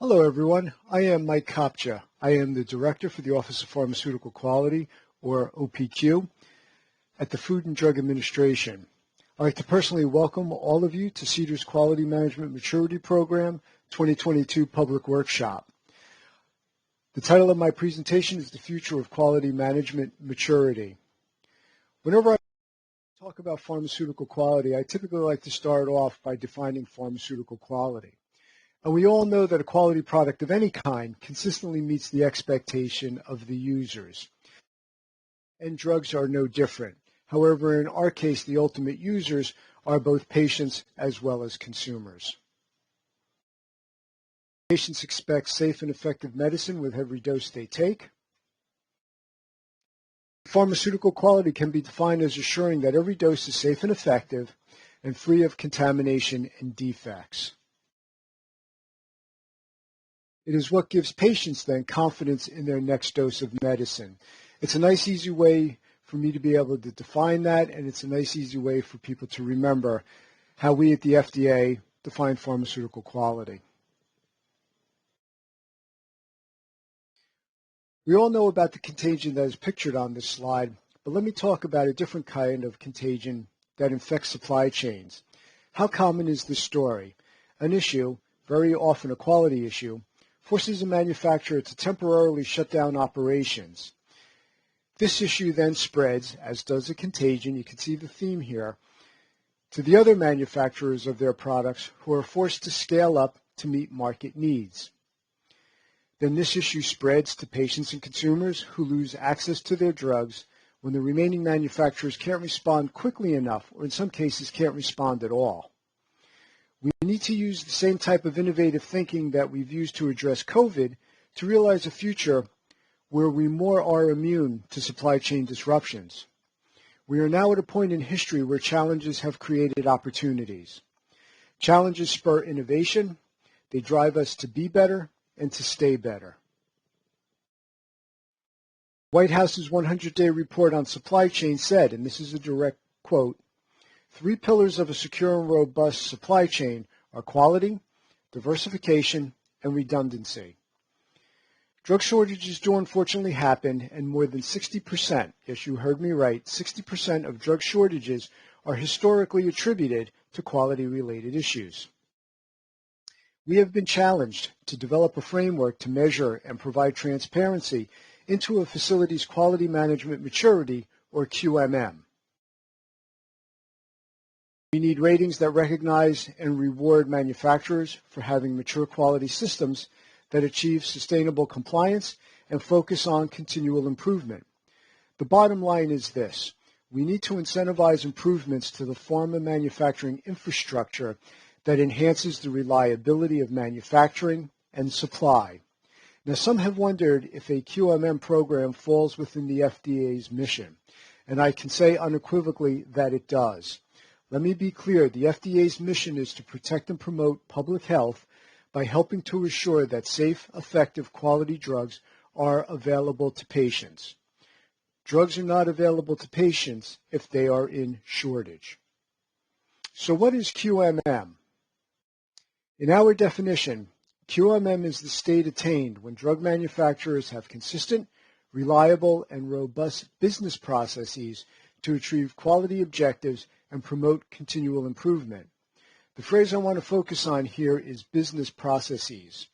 Hello, everyone. I am Mike Kopcha. I am the Director for the Office of Pharmaceutical Quality, or OPQ, at the Food and Drug Administration. I'd like to personally welcome all of you to CDER's Quality Management Maturity Program 2022 Public Workshop. The title of my presentation is The Future of Quality Management Maturity. Whenever I talk about pharmaceutical quality, I typically like to start off by defining pharmaceutical quality. And we all know that a quality product of any kind consistently meets the expectation of the users. And drugs are no different. However, in our case, the ultimate users are both patients as well as consumers. Patients expect safe and effective medicine with every dose they take. Pharmaceutical quality can be defined as assuring that every dose is safe and effective and free of contamination and defects. It is what gives patients then confidence in their next dose of medicine. It's a nice, easy way for me to be able to define that, and it's a nice, easy way for people to remember how we at the FDA define pharmaceutical quality. We all know about the contagion that is pictured on this slide, but let me talk about a different kind of contagion that infects supply chains. How common is this story? An issue, very often a quality issue, forces a manufacturer to temporarily shut down operations. This issue then spreads, as does a contagion, you can see the theme here, to the other manufacturers of their products who are forced to scale up to meet market needs. Then this issue spreads to patients and consumers who lose access to their drugs when the remaining manufacturers can't respond quickly enough, or in some cases can't respond at all. We need to use the same type of innovative thinking that we've used to address COVID to realize a future where we more are immune to supply chain disruptions. We are now at a point in history where challenges have created opportunities. Challenges spur innovation, they drive us to be better and to stay better. White House's 100-day report on supply chain said, and this is a direct quote, "Three pillars of a secure and robust supply chain are quality, diversification, and redundancy." Drug shortages do unfortunately happen, and more than 60%, yes, you heard me right, 60% of drug shortages are historically attributed to quality-related issues. We have been challenged to develop a framework to measure and provide transparency into a facility's quality management maturity, or QMM. We need ratings that recognize and reward manufacturers for having mature quality systems that achieve sustainable compliance and focus on continual improvement. The bottom line is this: we need to incentivize improvements to the pharma manufacturing infrastructure that enhances the reliability of manufacturing and supply. Now, some have wondered if a QMM program falls within the FDA's mission, and I can say unequivocally that it does. Let me be clear, the FDA's mission is to protect and promote public health by helping to assure that safe, effective, quality drugs are available to patients. Drugs are not available to patients if they are in shortage. So what is QMM? In our definition, QMM is the state attained when drug manufacturers have consistent, reliable, and robust business processes to achieve quality objectives and promote continual improvement. The phrase I want to focus on here is business processes.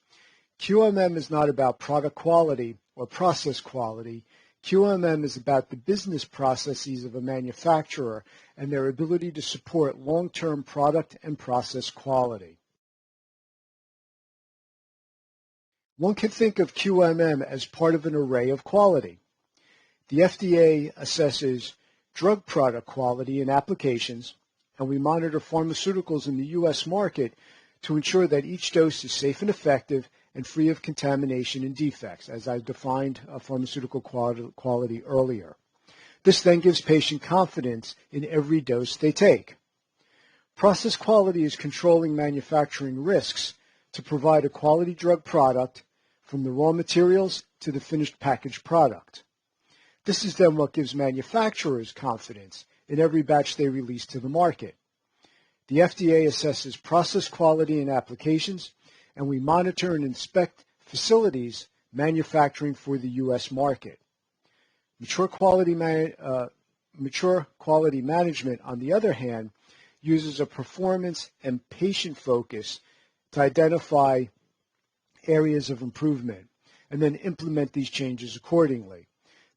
QMM is not about product quality or process quality. QMM is about the business processes of a manufacturer and their ability to support long-term product and process quality. One can think of QMM as part of an array of quality. The FDA assesses drug product quality in applications, and we monitor pharmaceuticals in the U.S. market to ensure that each dose is safe and effective and free of contamination and defects, as I defined pharmaceutical quality earlier. This then gives patient confidence in every dose they take. Process quality is controlling manufacturing risks to provide a quality drug product from the raw materials to the finished packaged product. This is then what gives manufacturers confidence in every batch they release to the market. The FDA assesses process quality in applications, and we monitor and inspect facilities manufacturing for the U.S. market. Mature quality management, on the other hand, uses a performance and patient focus to identify areas of improvement and then implement these changes accordingly.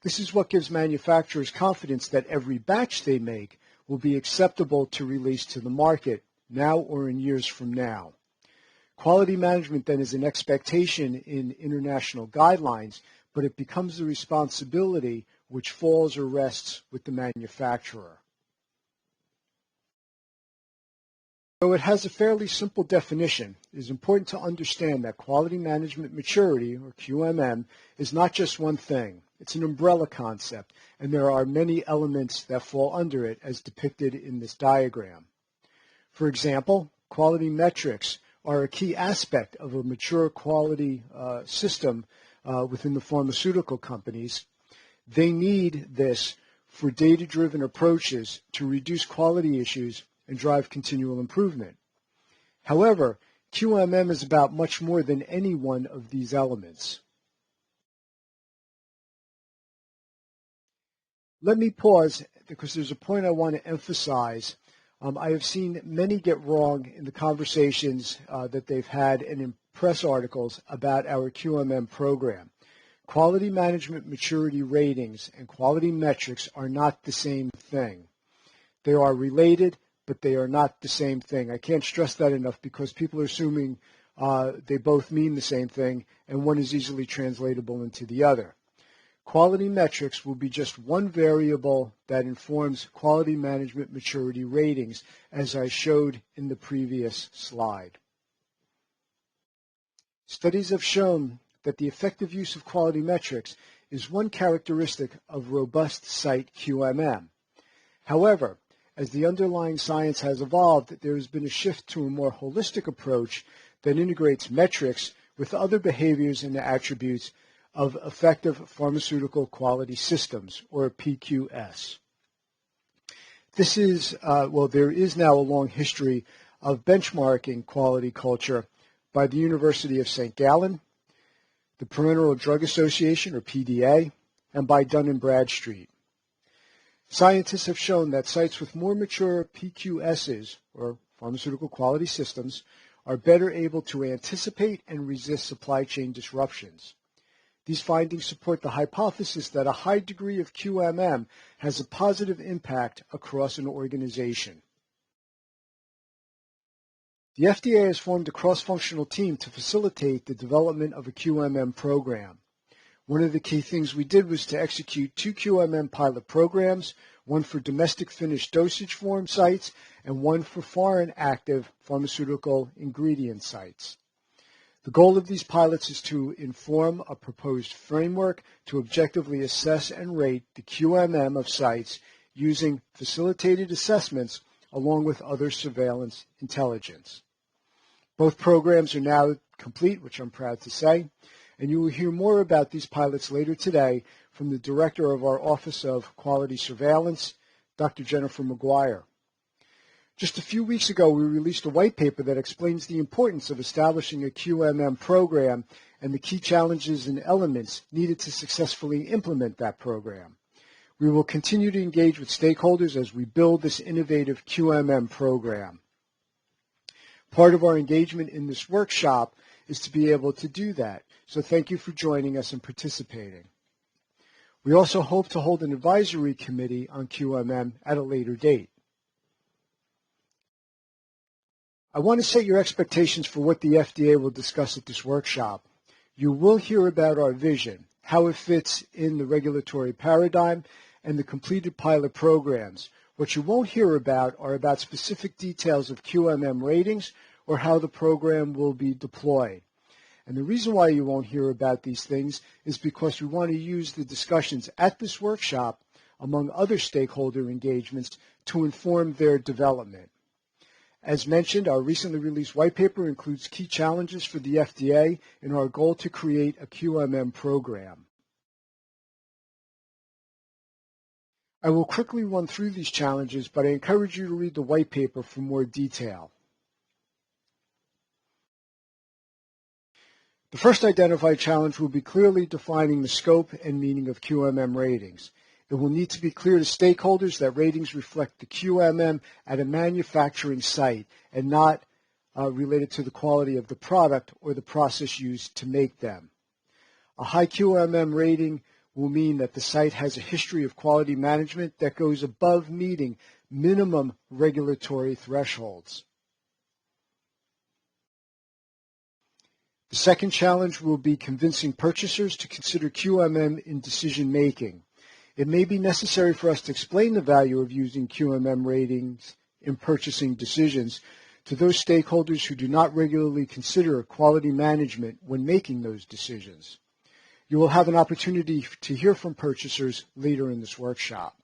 This is what gives manufacturers confidence that every batch they make will be acceptable to release to the market now or in years from now. Quality management then is an expectation in international guidelines, but it becomes the responsibility which falls or rests with the manufacturer. Though it has a fairly simple definition, it is important to understand that quality management maturity, or QMM, is not just one thing. It's an umbrella concept, and there are many elements that fall under it as depicted in this diagram. For example, quality metrics are a key aspect of a mature quality system within the pharmaceutical companies. They need this for data-driven approaches to reduce quality issues and drive continual improvement. However, QMM is about much more than any one of these elements. Let me pause because there's a point I want to emphasize. I have seen many get wrong in the conversations that they've had and in press articles about our QMM program. Quality management maturity ratings and quality metrics are not the same thing. They are related, but they are not the same thing. I can't stress that enough because people are assuming they both mean the same thing and one is easily translatable into the other. Quality metrics will be just one variable that informs quality management maturity ratings, as I showed in the previous slide. Studies have shown that the effective use of quality metrics is one characteristic of robust site QMM. However, as the underlying science has evolved, there has been a shift to a more holistic approach that integrates metrics with other behaviors and attributes of effective pharmaceutical quality systems, or PQS. This is, there is now a long history of benchmarking quality culture by the University of St. Gallen, the Parenteral Drug Association, or PDA, and by Dun & Bradstreet. Scientists have shown that sites with more mature PQSs, or pharmaceutical quality systems, are better able to anticipate and resist supply chain disruptions. These findings support the hypothesis that a high degree of QMM has a positive impact across an organization. The FDA has formed a cross-functional team to facilitate the development of a QMM program. One of the key things we did was to execute 2 QMM pilot programs, one for domestic finished dosage form sites and one for foreign active pharmaceutical ingredient sites. The goal of these pilots is to inform a proposed framework to objectively assess and rate the QMM of sites using facilitated assessments along with other surveillance intelligence. Both programs are now complete, which I'm proud to say, and you will hear more about these pilots later today from the Director of our Office of Quality Surveillance, Dr. Jennifer McGuire. Just a few weeks ago, we released a white paper that explains the importance of establishing a QMM program and the key challenges and elements needed to successfully implement that program. We will continue to engage with stakeholders as we build this innovative QMM program. Part of our engagement in this workshop is to be able to do that, so thank you for joining us and participating. We also hope to hold an advisory committee on QMM at a later date. I want to set your expectations for what the FDA will discuss at this workshop. You will hear about our vision, how it fits in the regulatory paradigm, and the completed pilot programs. What you won't hear about are about specific details of QMM ratings or how the program will be deployed. And the reason why you won't hear about these things is because we want to use the discussions at this workshop, among other stakeholder engagements, to inform their development. As mentioned, our recently released white paper includes key challenges for the FDA in our goal to create a QMM program. I will quickly run through these challenges, but I encourage you to read the white paper for more detail. The first identified challenge will be clearly defining the scope and meaning of QMM ratings. It will need to be clear to stakeholders that ratings reflect the QMM at a manufacturing site and not related to the quality of the product or the process used to make them. A high QMM rating will mean that the site has a history of quality management that goes above meeting minimum regulatory thresholds. The second challenge will be convincing purchasers to consider QMM in decision making. It may be necessary for us to explain the value of using QMM ratings in purchasing decisions to those stakeholders who do not regularly consider quality management when making those decisions. You will have an opportunity to hear from purchasers later in this workshop.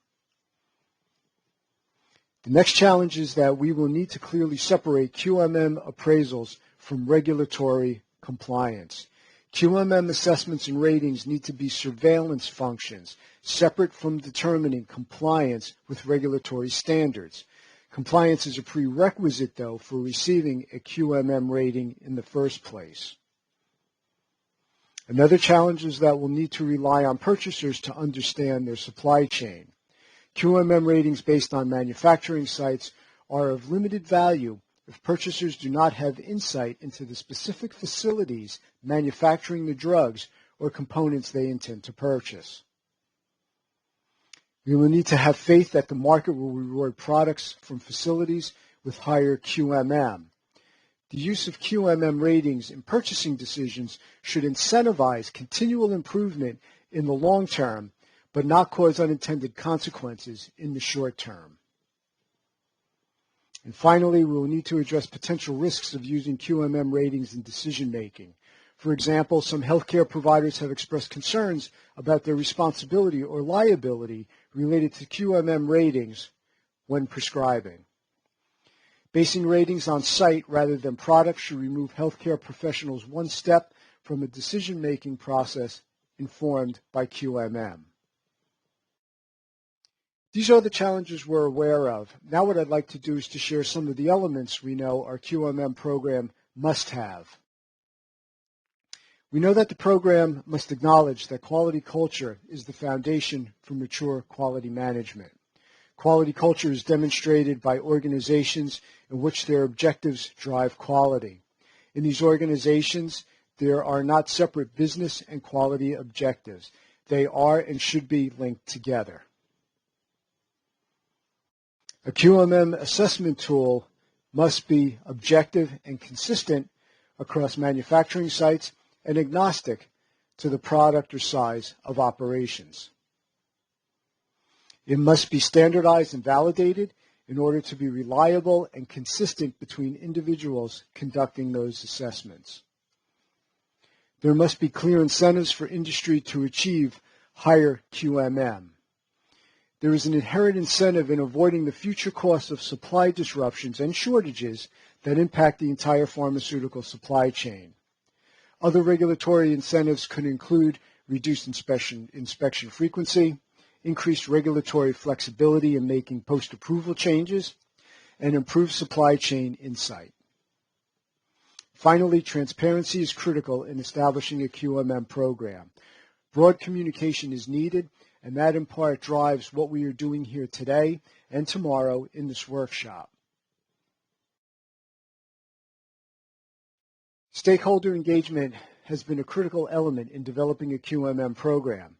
The next challenge is that we will need to clearly separate QMM appraisals from regulatory compliance. QMM assessments and ratings need to be surveillance functions, separate from determining compliance with regulatory standards. Compliance is a prerequisite, though, for receiving a QMM rating in the first place. Another challenge is that we'll need to rely on purchasers to understand their supply chain. QMM ratings based on manufacturing sites are of limited value if purchasers do not have insight into the specific facilities manufacturing the drugs or components they intend to purchase. We will need to have faith that the market will reward products from facilities with higher QMM. The use of QMM ratings in purchasing decisions should incentivize continual improvement in the long term, but not cause unintended consequences in the short term. And finally, we will need to address potential risks of using QMM ratings in decision making. For example, some healthcare providers have expressed concerns about their responsibility or liability related to QMM ratings when prescribing. Basing ratings on site rather than product should remove healthcare professionals one step from a decision-making process informed by QMM. These are the challenges we're aware of. Now what I'd like to do is to share some of the elements we know our QMM program must have. We know that the program must acknowledge that quality culture is the foundation for mature quality management. Quality culture is demonstrated by organizations in which their objectives drive quality. In these organizations, there are not separate business and quality objectives. They are and should be linked together. A QMM assessment tool must be objective and consistent across manufacturing sites and agnostic to the product or size of operations. It must be standardized and validated in order to be reliable and consistent between individuals conducting those assessments. There must be clear incentives for industry to achieve higher QMM. There is an inherent incentive in avoiding the future costs of supply disruptions and shortages that impact the entire pharmaceutical supply chain. Other regulatory incentives could include reduced inspection frequency, increased regulatory flexibility in making post-approval changes, and improved supply chain insight. Finally, transparency is critical in establishing a QMM program. Broad communication is needed, and that in part drives what we are doing here today and tomorrow in this workshop. Stakeholder engagement has been a critical element in developing a QMM program.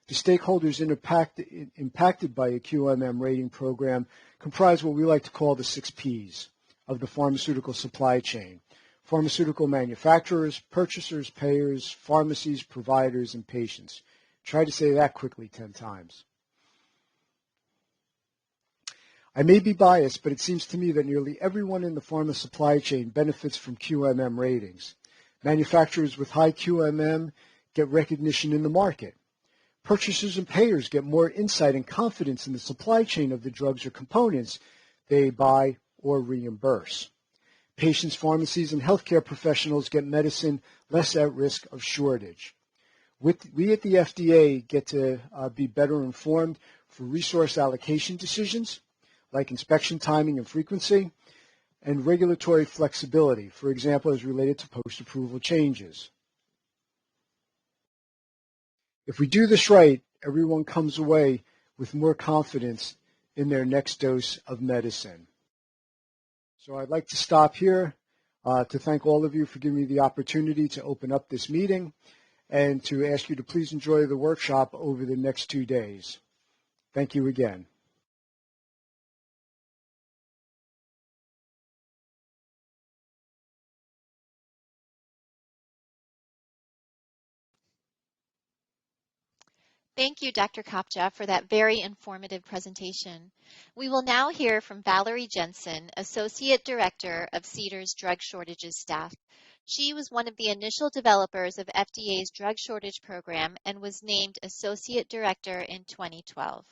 The stakeholders impacted by a QMM rating program comprise what we like to call the 6 Ps of the pharmaceutical supply chain: pharmaceutical manufacturers, purchasers, payers, pharmacies, providers, and patients. Try to say that quickly 10 times. I may be biased, but it seems to me that nearly everyone in the pharma supply chain benefits from QMM ratings. Manufacturers with high QMM get recognition in the market. Purchasers and payers get more insight and confidence in the supply chain of the drugs or components they buy or reimburse. Patients, pharmacies, and healthcare professionals get medicine less at risk of shortage. We at the FDA get to be better informed for resource allocation decisions, like inspection timing and frequency, and regulatory flexibility, for example, as related to post-approval changes. If we do this right, everyone comes away with more confidence in their next dose of medicine. So I'd like to stop here to thank all of you for giving me the opportunity to open up this meeting and to ask you to please enjoy the workshop over the next 2 days. Thank you again. Thank you, Dr. Kopcha, for that very informative presentation. We will now hear from Valerie Jensen, Associate Director of CDER's Drug Shortages Staff. She was one of the initial developers of FDA's drug shortage program and was named Associate Director in 2012.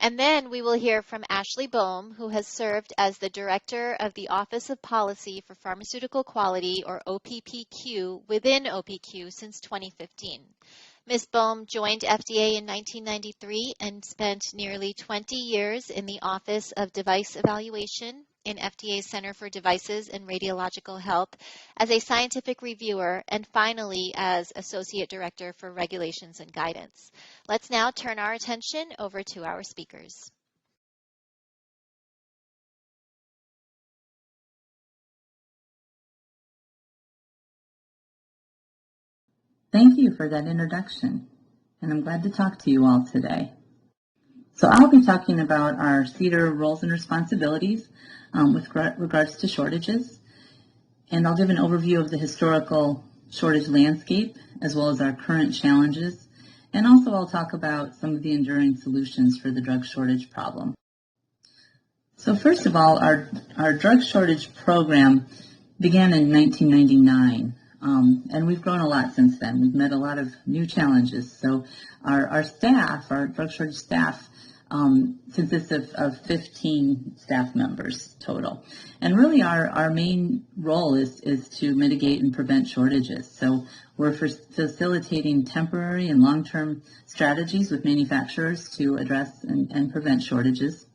And then we will hear from Ashley Boehm, who has served as the Director of the Office of Policy for Pharmaceutical Quality, or OPPQ, within OPQ since 2015. Ms. Boehm joined FDA in 1993 and spent nearly 20 years in the Office of Device Evaluation in FDA's Center for Devices and Radiological Health as a scientific reviewer and finally as Associate Director for Regulations and Guidance. Let's now turn our attention over to our speakers. Thank you for that introduction, and I'm glad to talk to you all today. So I'll be talking about our CDER roles and responsibilities with regards to shortages, and I'll give an overview of the historical shortage landscape as well as our current challenges, and also I'll talk about some of the enduring solutions for the drug shortage problem. So first of all, our drug shortage program began in 1999. And we've grown a lot since then. We've met a lot of new challenges. So our staff, our drug shortage staff, consists of 15 staff members total. And really our main role is to mitigate and prevent shortages. So we're facilitating temporary and long-term strategies with manufacturers to address and prevent shortages.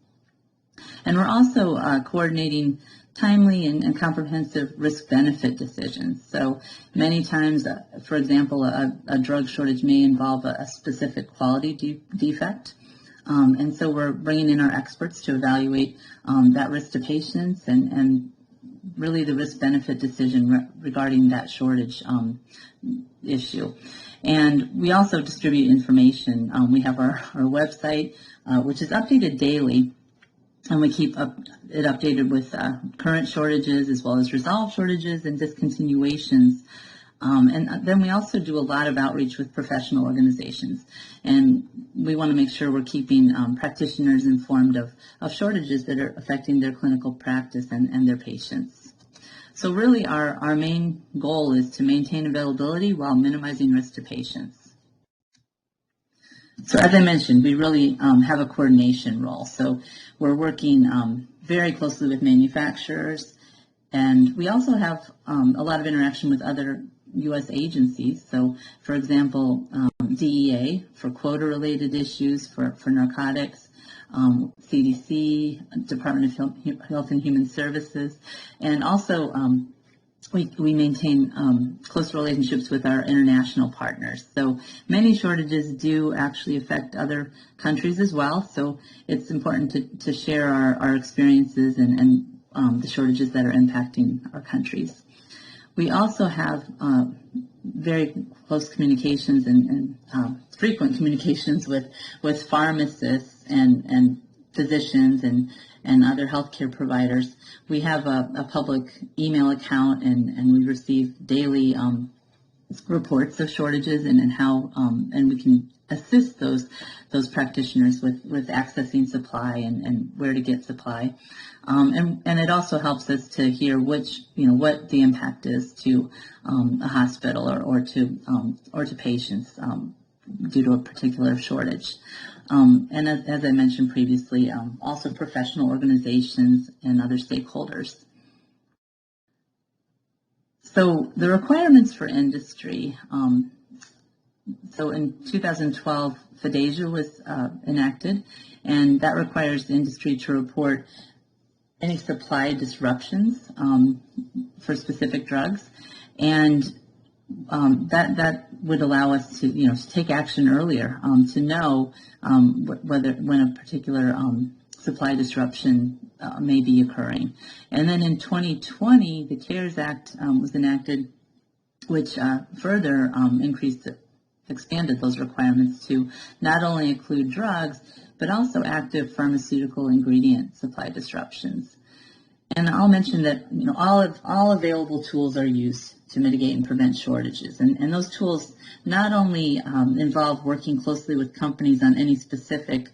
And we're also coordinating timely and comprehensive risk-benefit decisions. So many times, for example, a drug shortage may involve a specific quality defect. And so we're bringing in our experts to evaluate that risk to patients and really the risk-benefit decision regarding that shortage issue. And we also distribute information. We have our website, which is updated daily. And we keep it updated with current shortages as well as resolved shortages and discontinuations. And then we also do a lot of outreach with professional organizations. And we want to make sure we're keeping practitioners informed of shortages that are affecting their clinical practice and their patients. So really our main goal is to maintain availability while minimizing risk to patients. So as I mentioned, we really have a coordination role. So we're working very closely with manufacturers, and we also have a lot of interaction with other U.S. agencies. So, for example, DEA for quota-related issues for narcotics, CDC, Department of Health and Human Services, and also we maintain close relationships with our international partners. So many shortages do actually affect other countries as well. So it's important to share our experiences and the shortages that are impacting our countries. We also have very close communications and frequent communications with pharmacists and physicians and other healthcare providers. We have a public email account, and we receive daily reports of shortages and how and we can assist those practitioners with accessing supply and where to get supply. And it also helps us to hear what the impact is to a hospital or to patients due to a particular shortage. And as I mentioned previously, also professional organizations and other stakeholders. So the requirements for industry. So in 2012, FDASIA was enacted, and that requires the industry to report any supply disruptions for specific drugs. And that would allow us to, to take action earlier, to know whether when a particular supply disruption may be occurring. And then in 2020, the CARES Act was enacted, which further expanded those requirements to not only include drugs, but also active pharmaceutical ingredient supply disruptions. And I'll mention that all available tools are used to mitigate and prevent shortages. And those tools not only involve working closely with companies on any specific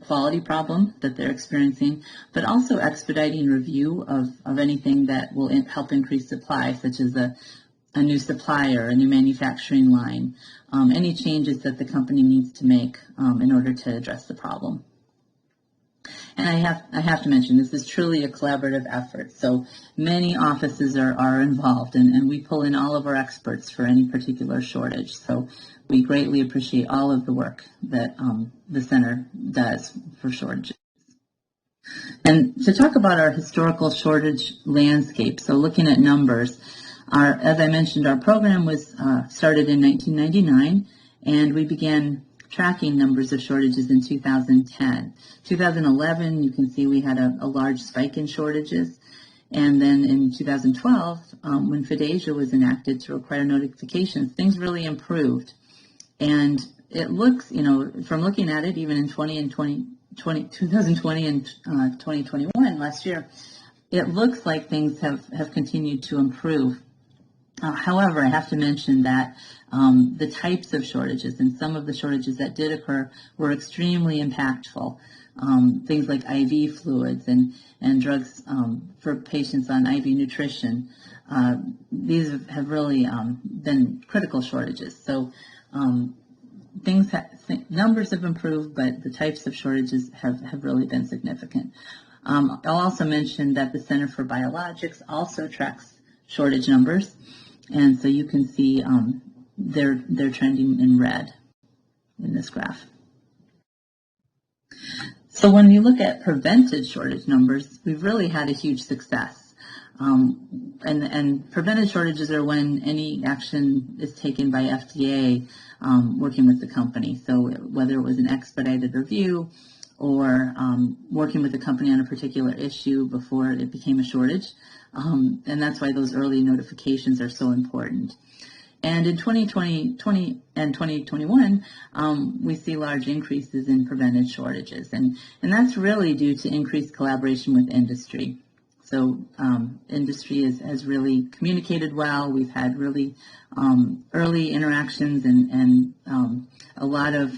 quality problem that they're experiencing, but also expediting review of anything that will help increase supply, such as a new supplier, a new manufacturing line, any changes that the company needs to make in order to address the problem. And I have to mention, this is truly a collaborative effort. So many offices are involved, and we pull in all of our experts for any particular shortage. So we greatly appreciate all of the work that the center does for shortages. And to talk about our historical shortage landscape, so looking at numbers, as I mentioned, our program was started in 1999, and we began tracking numbers of shortages in 2010. 2011, you can see we had a large spike in shortages. And then in 2012, when FDASIA was enacted to require notifications, things really improved. And it looks, from looking at it, even in 2020 and 2021, last year, it looks like things have continued to improve. However, I have to mention that the types of shortages and some of the shortages that did occur were extremely impactful. Things like IV fluids and drugs for patients on IV nutrition. These have really been critical shortages. So numbers have improved, but the types of shortages have really been significant. I'll also mention that the Center for Biologics also tracks shortage numbers. And so you can see they're trending in red in this graph. So when you look at prevented shortage numbers, we've really had a huge success. And prevented shortages are when any action is taken by FDA working with the company. So whether it was an expedited review or working with the company on a particular issue before it became a shortage. And that's why those early notifications are so important. And in 2020 and 2021, we see large increases in prevented shortages. And that's really due to increased collaboration with industry. So industry has really communicated well. We've had really early interactions and a lot of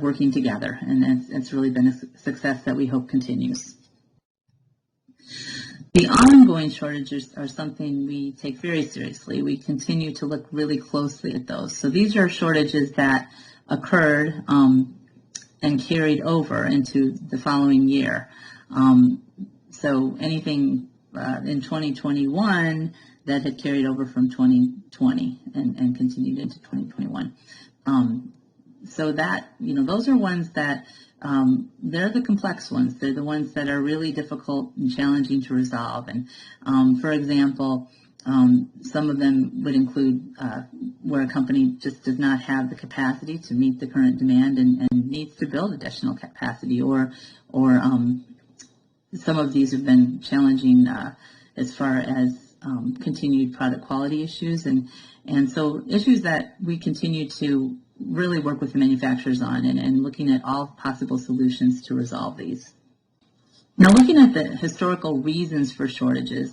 working together. And it's really been a success that we hope continues. The ongoing shortages are something we take very seriously. We continue to look really closely at those. So these are shortages that occurred and carried over into the following year. So anything in 2021 that had carried over from 2020 and continued into 2021. So that, those are ones that they're the complex ones. They're the ones that are really difficult and challenging to resolve. And for example, some of them would include where a company just does not have the capacity to meet the current demand and needs to build additional capacity, or some of these have been challenging as far as continued product quality issues, and so issues that we continue to really work with the manufacturers on and looking at all possible solutions to resolve these. Now, looking at the historical reasons for shortages,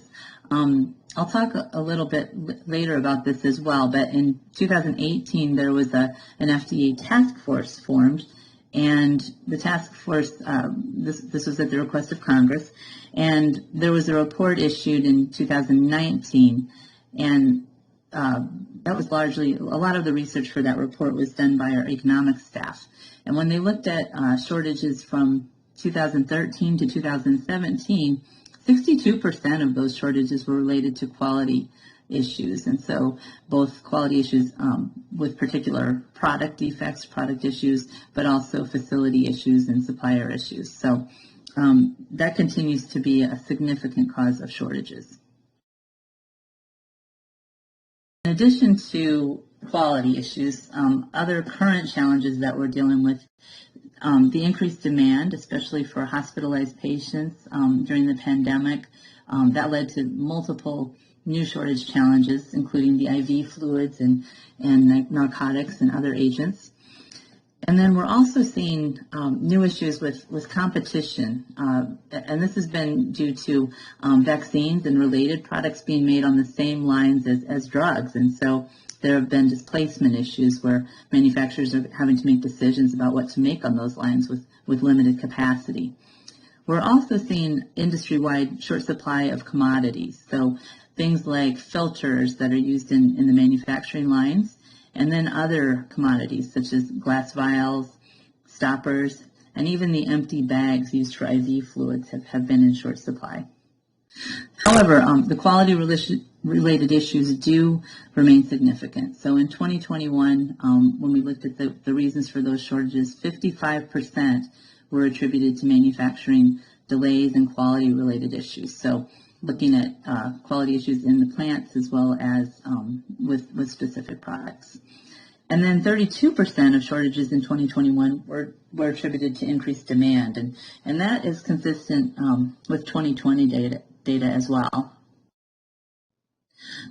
I'll talk a little bit later about this as well, but in 2018 there was an FDA task force formed, and the task force, this was at the request of Congress, and there was a report issued in 2019, and that was largely, a lot of the research for that report was done by our economics staff. And when they looked at shortages from 2013 to 2017, 62% of those shortages were related to quality issues. And so both quality issues with particular product defects, product issues, but also facility issues and supplier issues. So that continues to be a significant cause of shortages. In addition to quality issues, other current challenges that we're dealing with, the increased demand, especially for hospitalized patients during the pandemic, that led to multiple new shortage challenges, including the IV fluids and narcotics and other agents. And then we're also seeing new issues with competition, and this has been due to vaccines and related products being made on the same lines as drugs. And so there have been displacement issues where manufacturers are having to make decisions about what to make on those lines with limited capacity. We're also seeing industry-wide short supply of commodities, so things like filters that are used in the manufacturing lines, and then other commodities such as glass vials, stoppers, and even the empty bags used for IV fluids have been in short supply. However, the quality-related issues do remain significant. So in 2021, when we looked at the reasons for those shortages, 55% were attributed to manufacturing delays and quality-related issues. So looking at quality issues in the plants as well as with specific products. And then 32% of shortages in 2021 were attributed to increased demand, and that is consistent with 2020 data as well.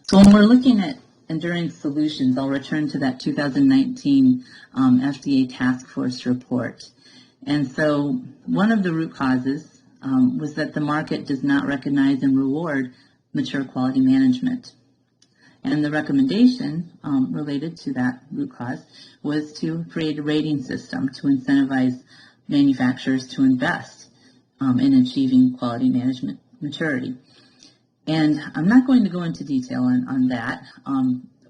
So when we're looking at enduring solutions, I'll return to that 2019 FDA task force report. And so one of the root causes was that the market does not recognize and reward mature quality management. And the recommendation related to that root cause was to create a rating system to incentivize manufacturers to invest in achieving quality management maturity. And I'm not going to go into detail on that.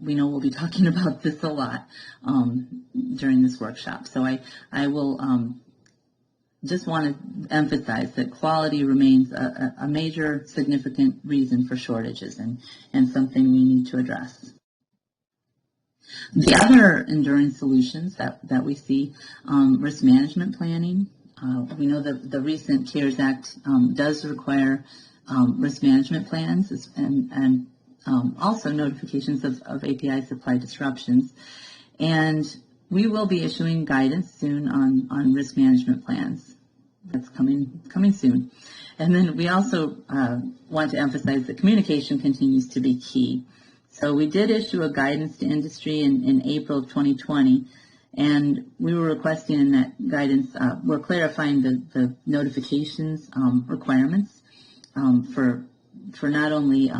We know we'll be talking about this a lot during this workshop. So I will just want to emphasize that quality remains a major significant reason for shortages and something we need to address. The other enduring solutions that we see, risk management planning. We know that the recent CARES Act does require risk management plans and also notifications of API supply disruptions. And we will be issuing guidance soon on risk management plans. That's coming soon. And then we also want to emphasize that communication continues to be key. So we did issue a guidance to industry in April of 2020, and we were requesting in that guidance, we're clarifying the notifications requirements for not only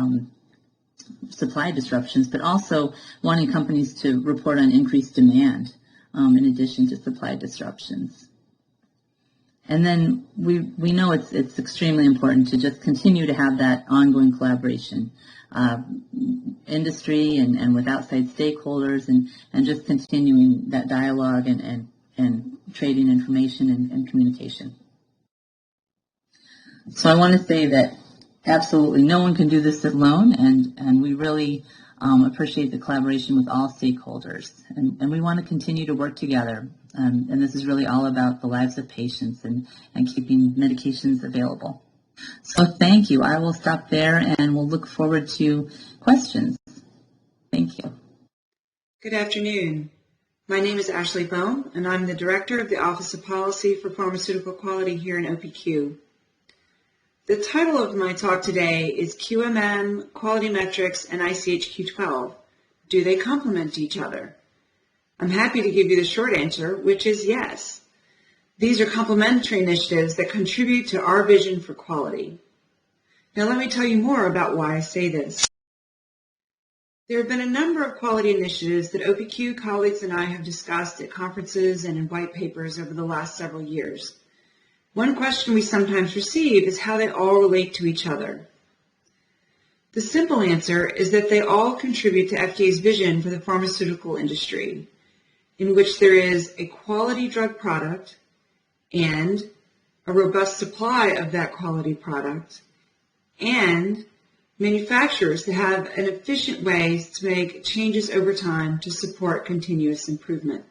supply disruptions, but also wanting companies to report on increased demand in addition to supply disruptions. And then we know it's extremely important to just continue to have that ongoing collaboration, industry and with outside stakeholders, and just continuing that dialogue and trading information and communication. So I want to say that absolutely no one can do this alone, and we really appreciate the collaboration with all stakeholders, and we want to continue to work together. And this is really all about the lives of patients and keeping medications available. So thank you. I will stop there, and we'll look forward to questions. Thank you. Good afternoon. My name is Ashley Bohm, and I'm the Director of the Office of Policy for Pharmaceutical Quality here in OPQ. The title of my talk today is QMM, Quality Metrics, and ICH Q12. Do they complement each other? I'm happy to give you the short answer, which is yes. These are complementary initiatives that contribute to our vision for quality. Now let me tell you more about why I say this. There have been a number of quality initiatives that OPQ colleagues and I have discussed at conferences and in white papers over the last several years. One question we sometimes receive is how they all relate to each other. The simple answer is that they all contribute to FDA's vision for the pharmaceutical industry, in which there is a quality drug product and a robust supply of that quality product, and manufacturers that have an efficient way to make changes over time to support continuous improvement.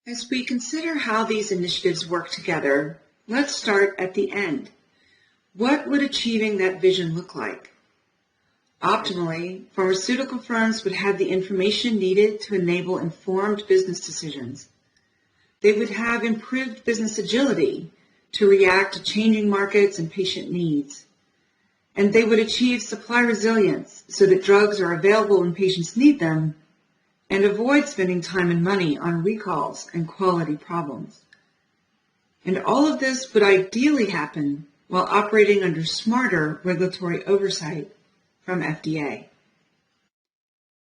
As we consider how these initiatives work together, let's start at the end. What would achieving that vision look like? Optimally, pharmaceutical firms would have the information needed to enable informed business decisions. They would have improved business agility to react to changing markets and patient needs. And they would achieve supply resilience so that drugs are available when patients need them and avoid spending time and money on recalls and quality problems. And all of this would ideally happen while operating under smarter regulatory oversight from FDA.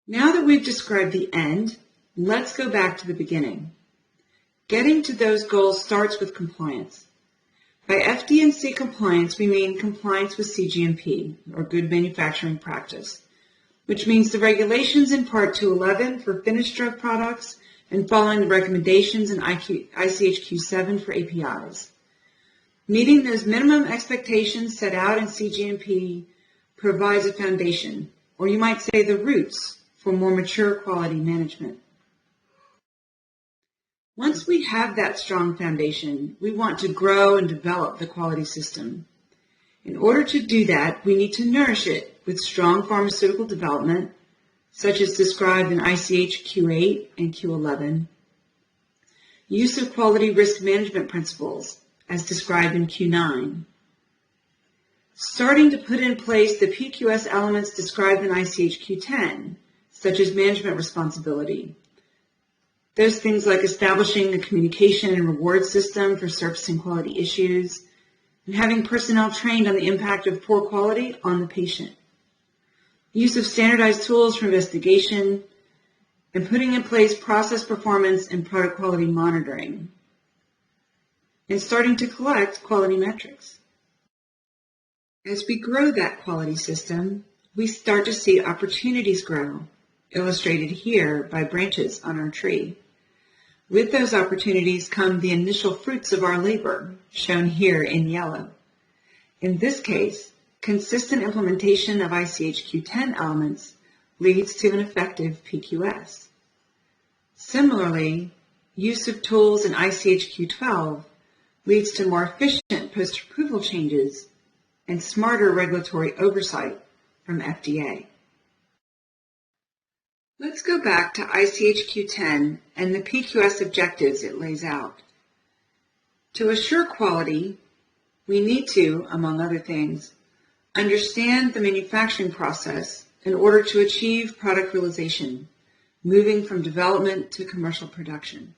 Now that we've described the end, let's go back to the beginning. Getting to those goals starts with compliance. By FD&C compliance, we mean compliance with CGMP, or Good Manufacturing Practice, which means the regulations in Part 211 for finished drug products and following the recommendations in ICH Q7 for APIs. Meeting those minimum expectations set out in CGMP provides a foundation, or you might say the roots, for more mature quality management. Once we have that strong foundation, we want to grow and develop the quality system. In order to do that, we need to nourish it with strong pharmaceutical development, such as described in ICH Q8 and Q11, use of quality risk management principles, as described in Q9, starting to put in place the PQS elements described in ICH Q10, such as management responsibility. There's things like establishing a communication and reward system for surfacing quality issues, and having personnel trained on the impact of poor quality on the patient. Use of standardized tools for investigation, and putting in place process performance and product quality monitoring, and starting to collect quality metrics. As we grow that quality system, we start to see opportunities grow, illustrated here by branches on our tree. With those opportunities come the initial fruits of our labor, shown here in yellow. In this case, consistent implementation of ICH Q10 elements leads to an effective PQS. Similarly, use of tools in ICH Q12 leads to more efficient post-approval changes and smarter regulatory oversight from FDA. Let's go back to ICH Q10 and the PQS objectives it lays out. To assure quality, we need to, among other things, understand the manufacturing process in order to achieve product realization, moving from development to commercial production.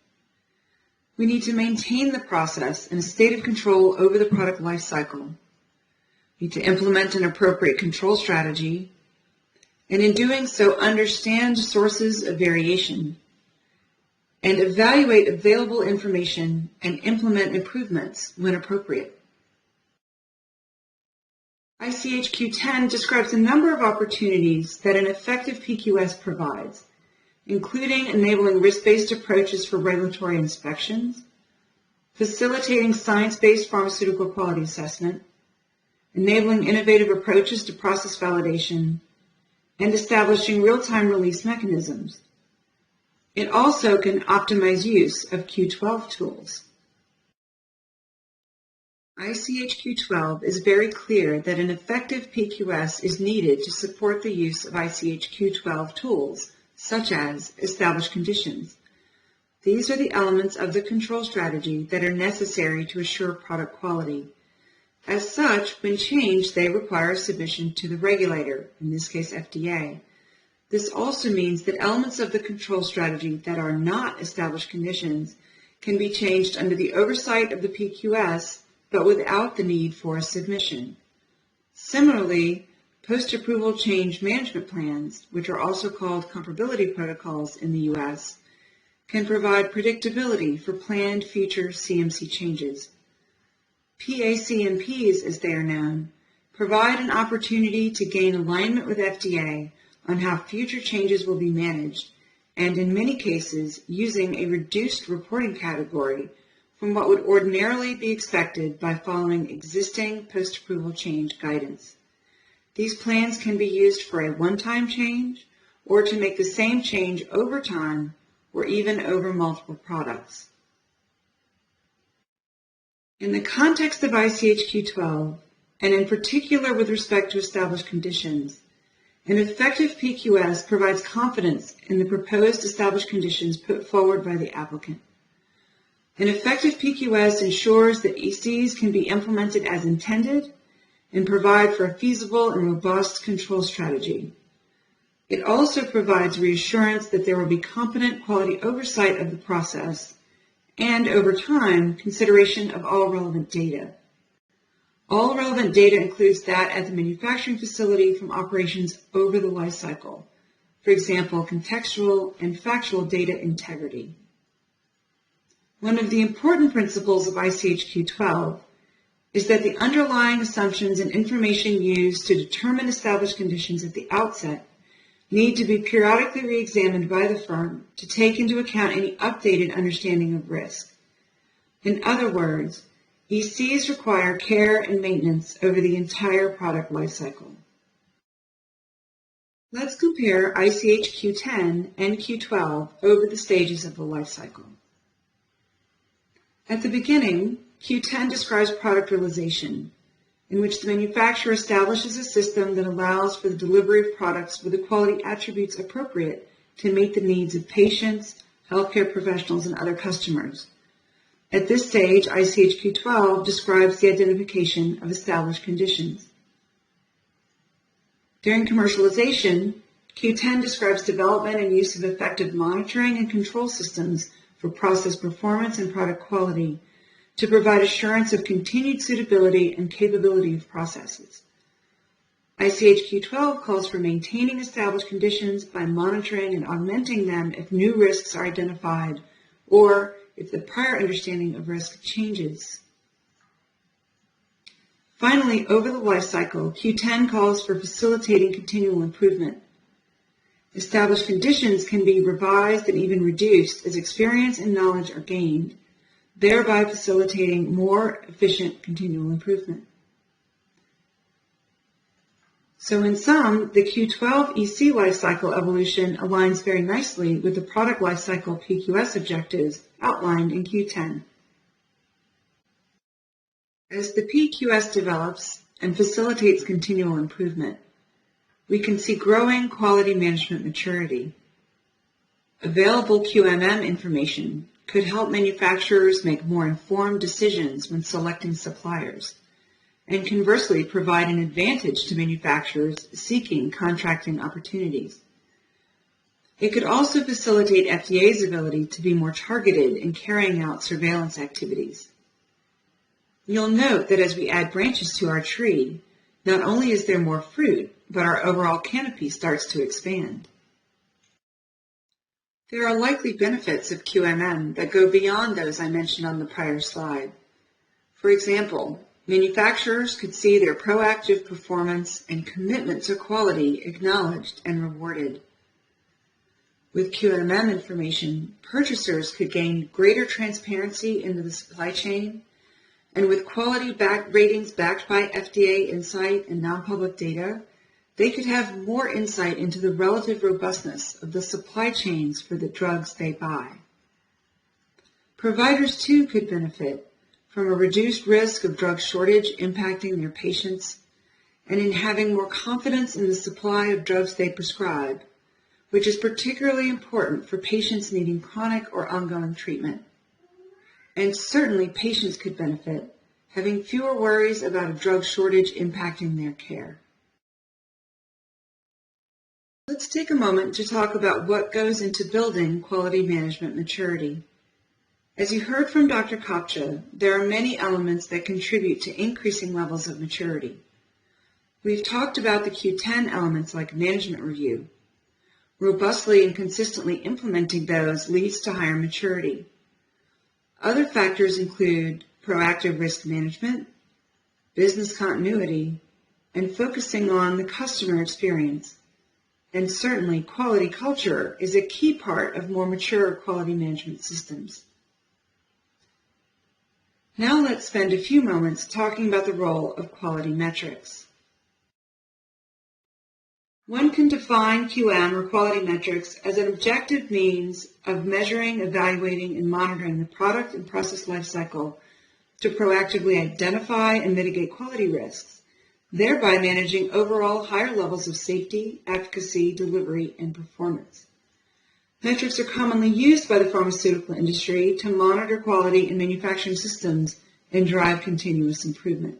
We need to maintain the process in a state of control over the product life cycle. We need to implement an appropriate control strategy, and in doing so, understand sources of variation and evaluate available information and implement improvements when appropriate. ICH Q10 describes a number of opportunities that an effective PQS provides, including enabling risk-based approaches for regulatory inspections, facilitating science-based pharmaceutical quality assessment, enabling innovative approaches to process validation, and establishing real-time release mechanisms. It also can optimize use of Q12 tools. ICH Q12 is very clear that an effective PQS is needed to support the use of ICH Q12 tools, such as established conditions. These are the elements of the control strategy that are necessary to assure product quality. As such, when changed, they require submission to the regulator, in this case FDA. This also means that elements of the control strategy that are not established conditions can be changed under the oversight of the PQS, but without the need for a submission. Similarly, post-approval change management plans, which are also called comparability protocols in the U.S., can provide predictability for planned future CMC changes. PACMPs, as they are known, provide an opportunity to gain alignment with FDA on how future changes will be managed, and in many cases, using a reduced reporting category from what would ordinarily be expected by following existing post-approval change guidance. These plans can be used for a one-time change or to make the same change over time or even over multiple products. In the context of ICH Q12, and in particular with respect to established conditions, An effective PQS provides confidence in the proposed established conditions put forward by the applicant. An effective PQS ensures that ECs can be implemented as intended and provide for a feasible and robust control strategy. It also provides reassurance that there will be competent quality oversight of the process and, over time, consideration of all relevant data. All relevant data includes that at the manufacturing facility from operations over the life cycle. For example, contextual and factual data integrity. One of the important principles of ICH Q12 is that the underlying assumptions and information used to determine established conditions at the outset need to be periodically re-examined by the firm to take into account any updated understanding of risk. In other words, ECs require care and maintenance over the entire product lifecycle. Let's compare ICH Q10 and Q12 over the stages of the lifecycle. At the beginning, Q10 describes product realization, in which the manufacturer establishes a system that allows for the delivery of products with the quality attributes appropriate to meet the needs of patients, healthcare professionals, and other customers. At this stage, ICH Q12 describes the identification of established conditions. During commercialization, Q10 describes development and use of effective monitoring and control systems for process performance and product quality to provide assurance of continued suitability and capability of processes. ICH Q12 calls for maintaining established conditions by monitoring and augmenting them if new risks are identified or if the prior understanding of risk changes. Finally, over the life cycle, Q10 calls for facilitating continual improvement. Established conditions can be revised and even reduced as experience and knowledge are gained, thereby facilitating more efficient continual improvement. So in sum, the Q12 EC lifecycle evolution aligns very nicely with the product lifecycle PQS objectives outlined in Q10. As the PQS develops and facilitates continual improvement, we can see growing quality management maturity. Available QMM information could help manufacturers make more informed decisions when selecting suppliers, and conversely provide an advantage to manufacturers seeking contracting opportunities. It could also facilitate FDA's ability to be more targeted in carrying out surveillance activities. You'll note that as we add branches to our tree, not only is there more fruit, but our overall canopy starts to expand. There are likely benefits of QMM that go beyond those I mentioned on the prior slide. For example, manufacturers could see their proactive performance and commitment to quality acknowledged and rewarded. With QMM information, purchasers could gain greater transparency into the supply chain, and with quality ratings backed by FDA insight and non-public data, they could have more insight into the relative robustness of the supply chains for the drugs they buy. Providers, too, could benefit from a reduced risk of drug shortage impacting their patients and in having more confidence in the supply of drugs they prescribe, which is particularly important for patients needing chronic or ongoing treatment. And certainly patients could benefit, having fewer worries about a drug shortage impacting their care. Let's take a moment to talk about what goes into building quality management maturity. As you heard from Dr. Kopcha, there are many elements that contribute to increasing levels of maturity. We've talked about the Q10 elements like management review. Robustly and consistently implementing those leads to higher maturity. Other factors include proactive risk management, business continuity, and focusing on the customer experience. And certainly, quality culture is a key part of more mature quality management systems. Now let's spend a few moments talking about the role of quality metrics. One can define QM or quality metrics as an objective means of measuring, evaluating, and monitoring the product and process lifecycle to proactively identify and mitigate quality risks thereby managing overall higher levels of safety, efficacy, delivery, and performance. Metrics are commonly used by the pharmaceutical industry to monitor quality in manufacturing systems and drive continuous improvement.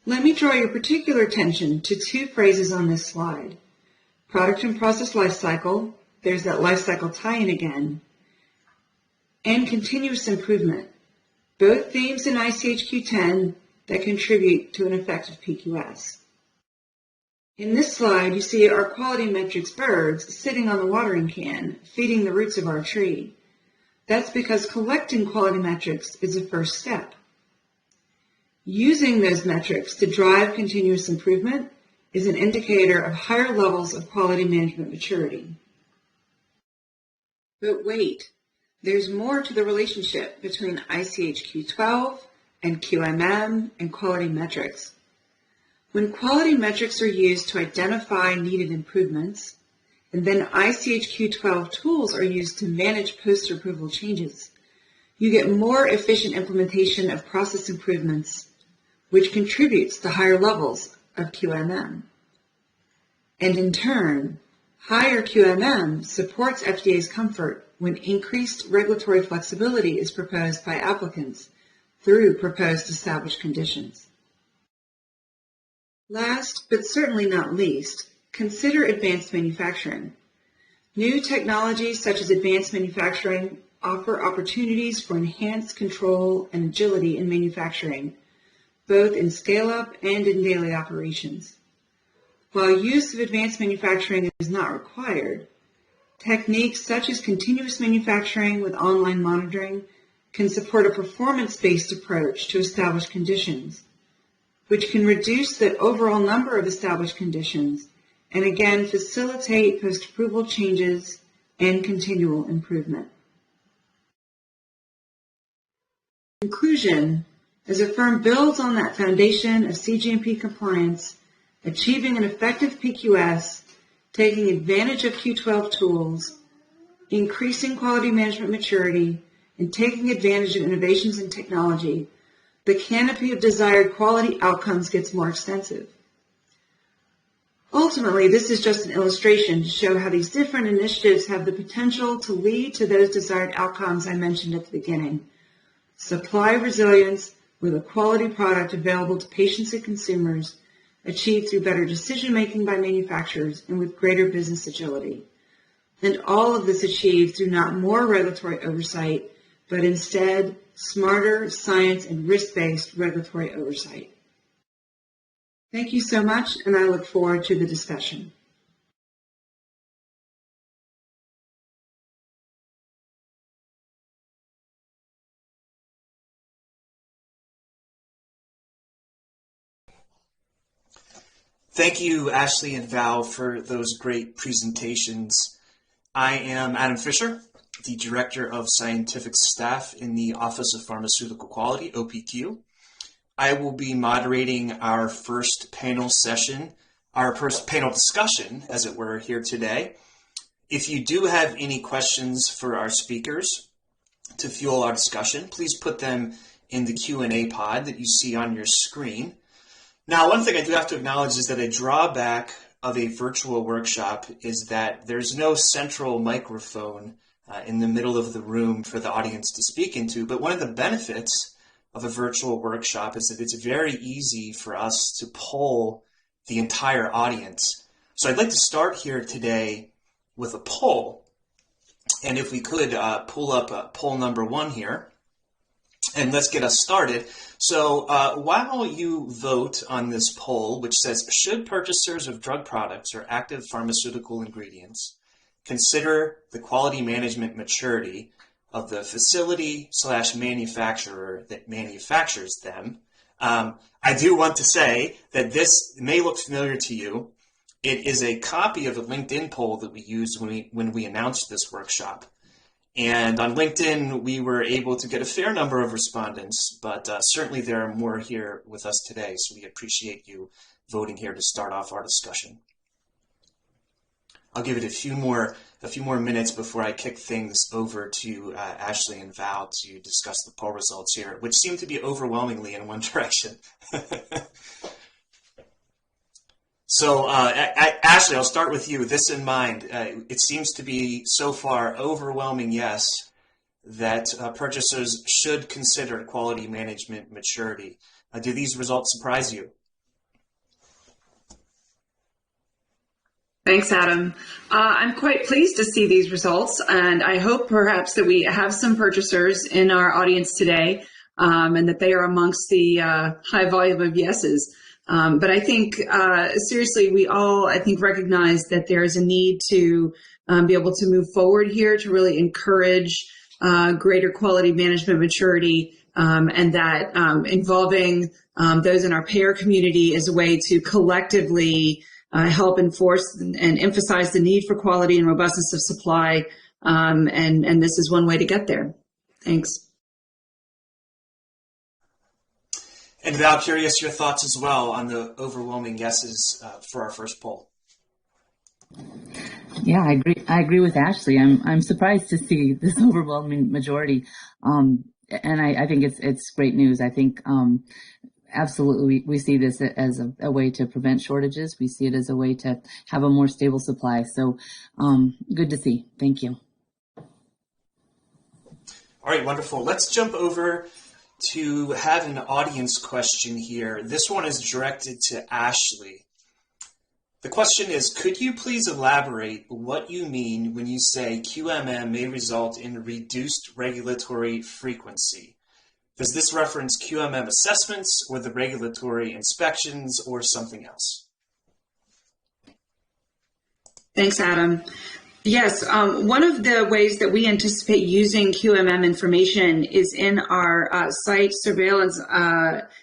Let me draw your particular attention to two phrases on this slide. Product and process lifecycle, there's that lifecycle tie-in again, and continuous improvement, both themes in ICH Q10 that contribute to an effective PQS. In this slide, you see our quality metrics birds sitting on the watering can, feeding the roots of our tree. That's because collecting quality metrics is a first step. Using those metrics to drive continuous improvement is an indicator of higher levels of quality management maturity. But wait, there's more to the relationship between ICH Q12 and QMM and quality metrics. When quality metrics are used to identify needed improvements, and then ICH Q12 tools are used to manage post-approval changes, you get more efficient implementation of process improvements, which contributes to higher levels of QMM. And in turn, higher QMM supports FDA's comfort when increased regulatory flexibility is proposed by applicants through proposed established conditions. Last, but certainly not least, consider advanced manufacturing. New technologies such as advanced manufacturing offer opportunities for enhanced control and agility in manufacturing, both in scale-up and in daily operations. While use of advanced manufacturing is not required, techniques such as continuous manufacturing with online monitoring can support a performance-based approach to established conditions, which can reduce the overall number of established conditions and again facilitate post-approval changes and continual improvement. In conclusion, as a firm builds on that foundation of cGMP compliance, achieving an effective PQS, taking advantage of Q12 tools, increasing quality management maturity, and taking advantage of innovations in technology, the canopy of desired quality outcomes gets more extensive. Ultimately, this is just an illustration to show how these different initiatives have the potential to lead to those desired outcomes I mentioned at the beginning. Supply resilience with a quality product available to patients and consumers, achieved through better decision-making by manufacturers and with greater business agility. And all of this achieved through not more regulatory oversight, but instead smarter, science, and risk-based regulatory oversight. Thank you so much, and I look forward to the discussion. Thank you, Ashley and Val, for those great presentations. I am Adam Fisher, the Director of Scientific Staff in the Office of Pharmaceutical Quality, OPQ. I will be moderating our first panel session, our first panel discussion, as it were, here today. If you do have any questions for our speakers to fuel our discussion, please put them in the Q&A pod that you see on your screen. Now, one thing I do have to acknowledge is that a drawback of a virtual workshop is that there's no central microphone in the middle of the room for the audience to speak into, but one of the benefits of a virtual workshop is that it's very easy for us to poll the entire audience. So I'd like to start here today with a poll, and if we could pull up poll number 1 here, and let's get us started. So while you vote on this poll, which says, should purchasers of drug products or active pharmaceutical ingredients consider the quality management maturity of the facility/manufacturer that manufactures them, I do want to say that this may look familiar to you. It is a copy of a LinkedIn poll that we used when we announced this workshop. And on LinkedIn, we were able to get a fair number of respondents, but certainly there are more here with us today, so we appreciate you voting here to start off our discussion. I'll give it a few more minutes before I kick things over to Ashley and Val to discuss the poll results here, which seem to be overwhelmingly in one direction. So, Ashley, I'll start with you. This in mind, it seems to be so far overwhelming yes that purchasers should consider quality management maturity. Do these results surprise you? Thanks, Adam. I'm quite pleased to see these results, and I hope perhaps that we have some purchasers in our audience today, and that they are amongst the high volume of yeses. But I think, seriously, we all, I think, recognize that there is a need to be able to move forward here to really encourage greater quality management maturity, and that involving those in our payer community is a way to collectively help enforce and emphasize the need for quality and robustness of supply, and this is one way to get there. Thanks. And Val, curious your thoughts as well on the overwhelming yeses for our first poll. Yeah, I agree with Ashley. I'm surprised to see this overwhelming majority, and I think it's great news. I think absolutely we see this as a way to prevent shortages. We see it as a way to have a more stable supply. So good to see. Thank you. All right, wonderful. Let's jump over to have an audience question here. This one is directed to Ashley. The question is, could you please elaborate what you mean when you say QMM may result in reduced regulatory frequency? Does this reference QMM assessments or the regulatory inspections or something else? Thanks, Adam. Yes, one of the ways that we anticipate using QMM information is in our site surveillance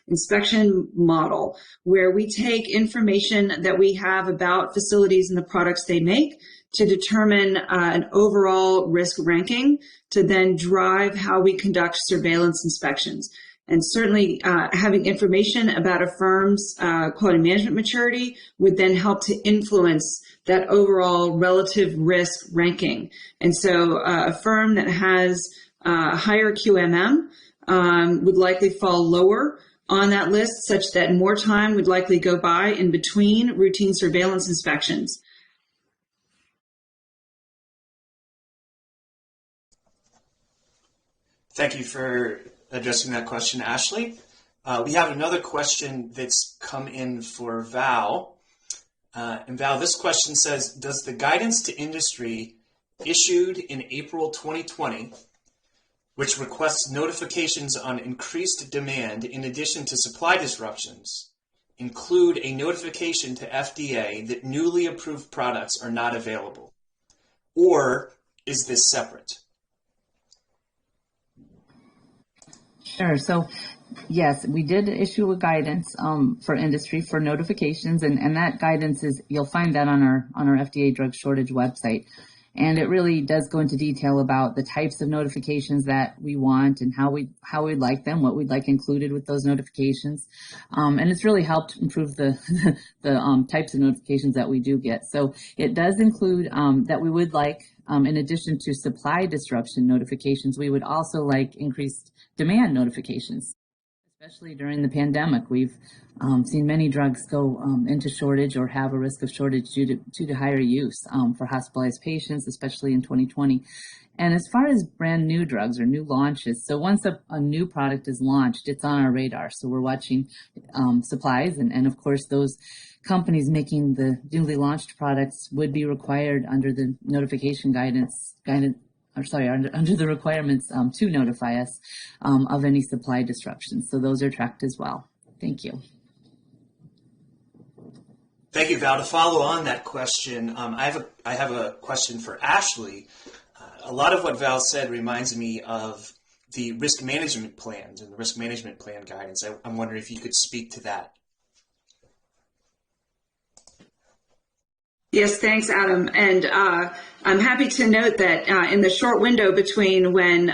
inspection model, where we take information that we have about facilities and the products they make to determine an overall risk ranking to then drive how we conduct surveillance inspections. And certainly having information about a firm's quality management maturity would then help to influence that overall relative risk ranking. And so a firm that has higher QMM would likely fall lower on that list, such that more time would likely go by in between routine surveillance inspections. Thank you for addressing that question, Ashley. We have another question that's come in for Val. And Val, this question says, does the guidance to industry issued in April 2020, which requests notifications on increased demand in addition to supply disruptions, include a notification to FDA that newly approved products are not available? Or is this separate? Sure. So, yes, we did issue a guidance for industry for notifications, and that guidance is, you'll find that on our FDA drug shortage website. And it really does go into detail about the types of notifications that we want and how we'd like them, what we'd like included with those notifications. And it's really helped improve the types of notifications that we do get. So it does include that we would like, in addition to supply disruption notifications, we would also like increased demand notifications. Especially during the pandemic, we've seen many drugs go into shortage or have a risk of shortage due to higher use for hospitalized patients, especially in 2020. And as far as brand new drugs or new launches, so once a new product is launched, it's on our radar. So we're watching supplies, and of course those companies making the newly launched products would be required under the notification guidance under the requirements to notify us of any supply disruptions. So those are tracked as well. Thank you. Thank you, Val. To follow on that question, I have a question for Ashley. A lot of what Val said reminds me of the risk management plans and the risk management plan guidance. I'm wondering if you could speak to that. Yes, thanks, Adam. And I'm happy to note that in the short window between when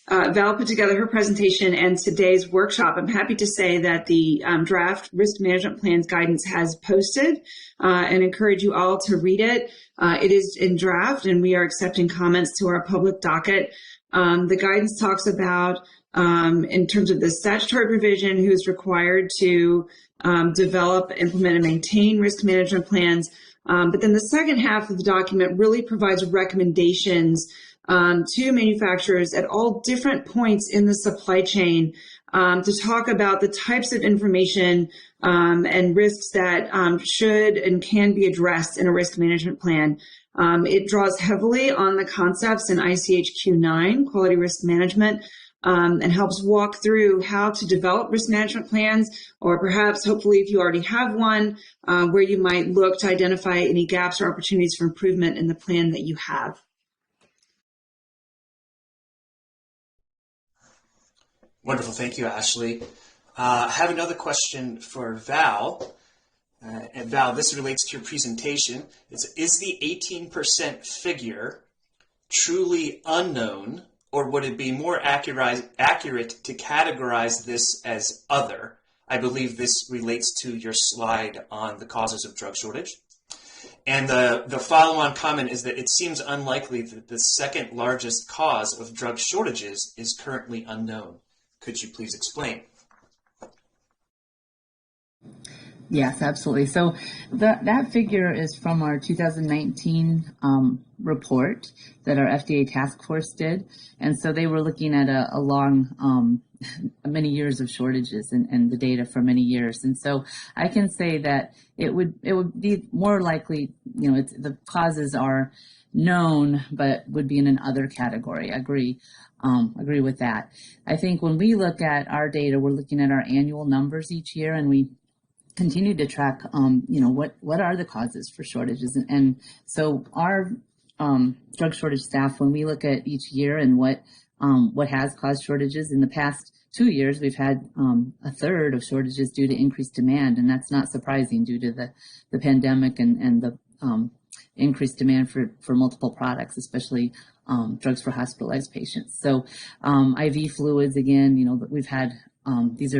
Val put together her presentation and today's workshop, I'm happy to say that the draft risk management plans guidance has posted and encourage you all to read it. It is in draft and we are accepting comments to our public docket. The guidance talks about, in terms of the statutory provision, who's required to develop, implement, and maintain risk management plans. But then the second half of the document really provides recommendations to manufacturers at all different points in the supply chain to talk about the types of information and risks that should and can be addressed in a risk management plan. It draws heavily on the concepts in ICH Q9, quality risk management, and helps walk through how to develop risk management plans, or perhaps, hopefully, if you already have one, where you might look to identify any gaps or opportunities for improvement in the plan that you have. Wonderful. Thank you, Ashley. I have another question for Val. And Val, this relates to your presentation. Is the 18% figure truly unknown, or would it be more accurate to categorize this as other? I believe this relates to your slide on the causes of drug shortage. And the follow-on comment is that it seems unlikely that the second largest cause of drug shortages is currently unknown. Could you please explain? Yes, absolutely. So that figure is from our 2019 report that our FDA task force did. And so they were looking at a long, many years of shortages and the data for many years. And so I can say that it would be more likely, the causes are known, but would be in an other category. I agree with that. I think when we look at our data, we're looking at our annual numbers each year, and we continue to track, what are the causes for shortages. And so our drug shortage staff, when we look at each year and what has caused shortages, in the past 2 years, we've had a third of shortages due to increased demand. And that's not surprising due to the pandemic and the increased demand for multiple products, especially drugs for hospitalized patients. So IV fluids, again, we've had, these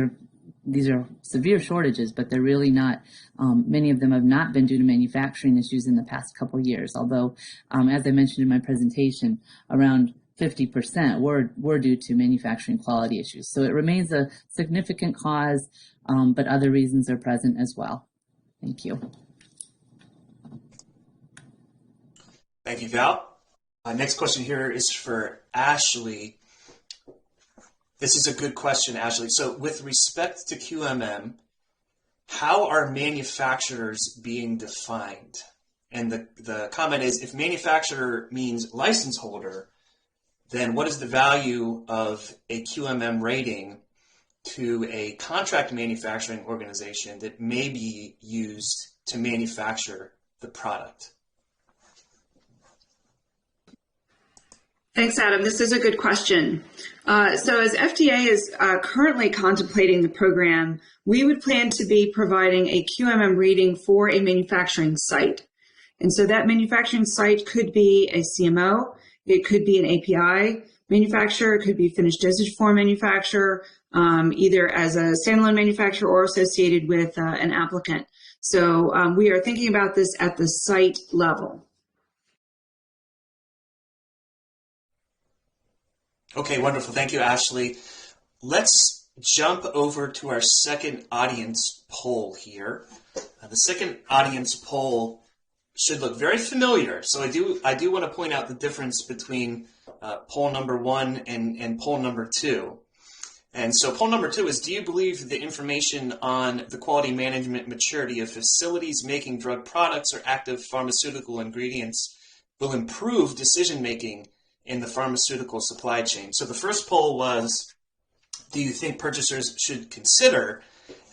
are severe shortages, but they're really not, many of them have not been due to manufacturing issues in the past couple of years. Although, as I mentioned in my presentation, around 50% were due to manufacturing quality issues. So it remains a significant cause, but other reasons are present as well. Thank you. Thank you, Val. Next question here is for Ashley. This is a good question, Ashley. So with respect to QMM, how are manufacturers being defined? And the comment is, if manufacturer means license holder, then what is the value of a QMM rating to a contract manufacturing organization that may be used to manufacture the product? Thanks, Adam. This is a good question. So as FDA is currently contemplating the program, we would plan to be providing a QMM rating for a manufacturing site. And so that manufacturing site could be a CMO, it could be an API manufacturer, it could be finished dosage form manufacturer, either as a standalone manufacturer or associated with an applicant. So we are thinking about this at the site level. Okay, wonderful. Thank you, Ashley. Let's jump over to our second audience poll here. The second audience poll should look very familiar. So I do want to point out the difference between poll number 1 and poll number 2. And so poll number 2 is, do you believe the information on the quality management maturity of facilities making drug products or active pharmaceutical ingredients will improve decision-making in the pharmaceutical supply chain? So the first poll was, do you think purchasers should consider?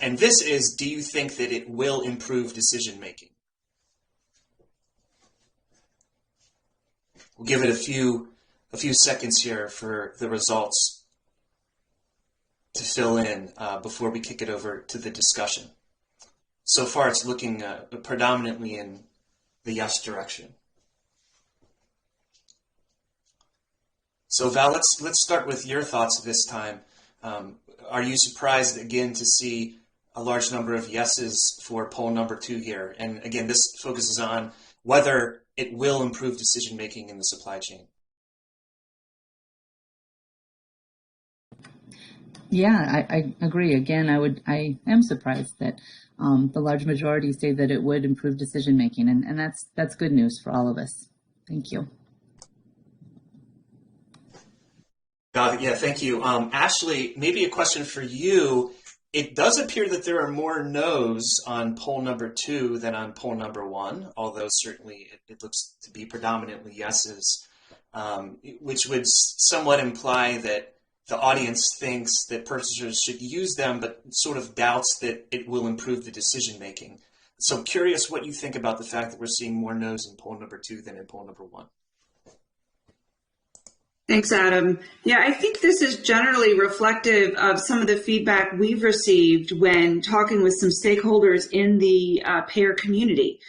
And this is, do you think that it will improve decision making? We'll give it a few seconds here for the results to fill in before we kick it over to the discussion. So far, it's looking predominantly in the yes direction. So Val, let's start with your thoughts this time. Are you surprised again to see a large number of yeses for poll number 2 here? And again, this focuses on whether it will improve decision making in the supply chain. Yeah, I agree. Again, I am surprised that the large majority say that it would improve decision making, and that's good news for all of us. Thank you. Yeah, thank you. Ashley, maybe a question for you. It does appear that there are more no's on poll number 2 than on poll number 1, although certainly it looks to be predominantly yeses, which would somewhat imply that the audience thinks that purchasers should use them, but sort of doubts that it will improve the decision making. So curious what you think about the fact that we're seeing more no's in poll number 2 than in poll number 1. Thanks, Adam. Yeah, I think this is generally reflective of some of the feedback we've received when talking with some stakeholders in the payer community.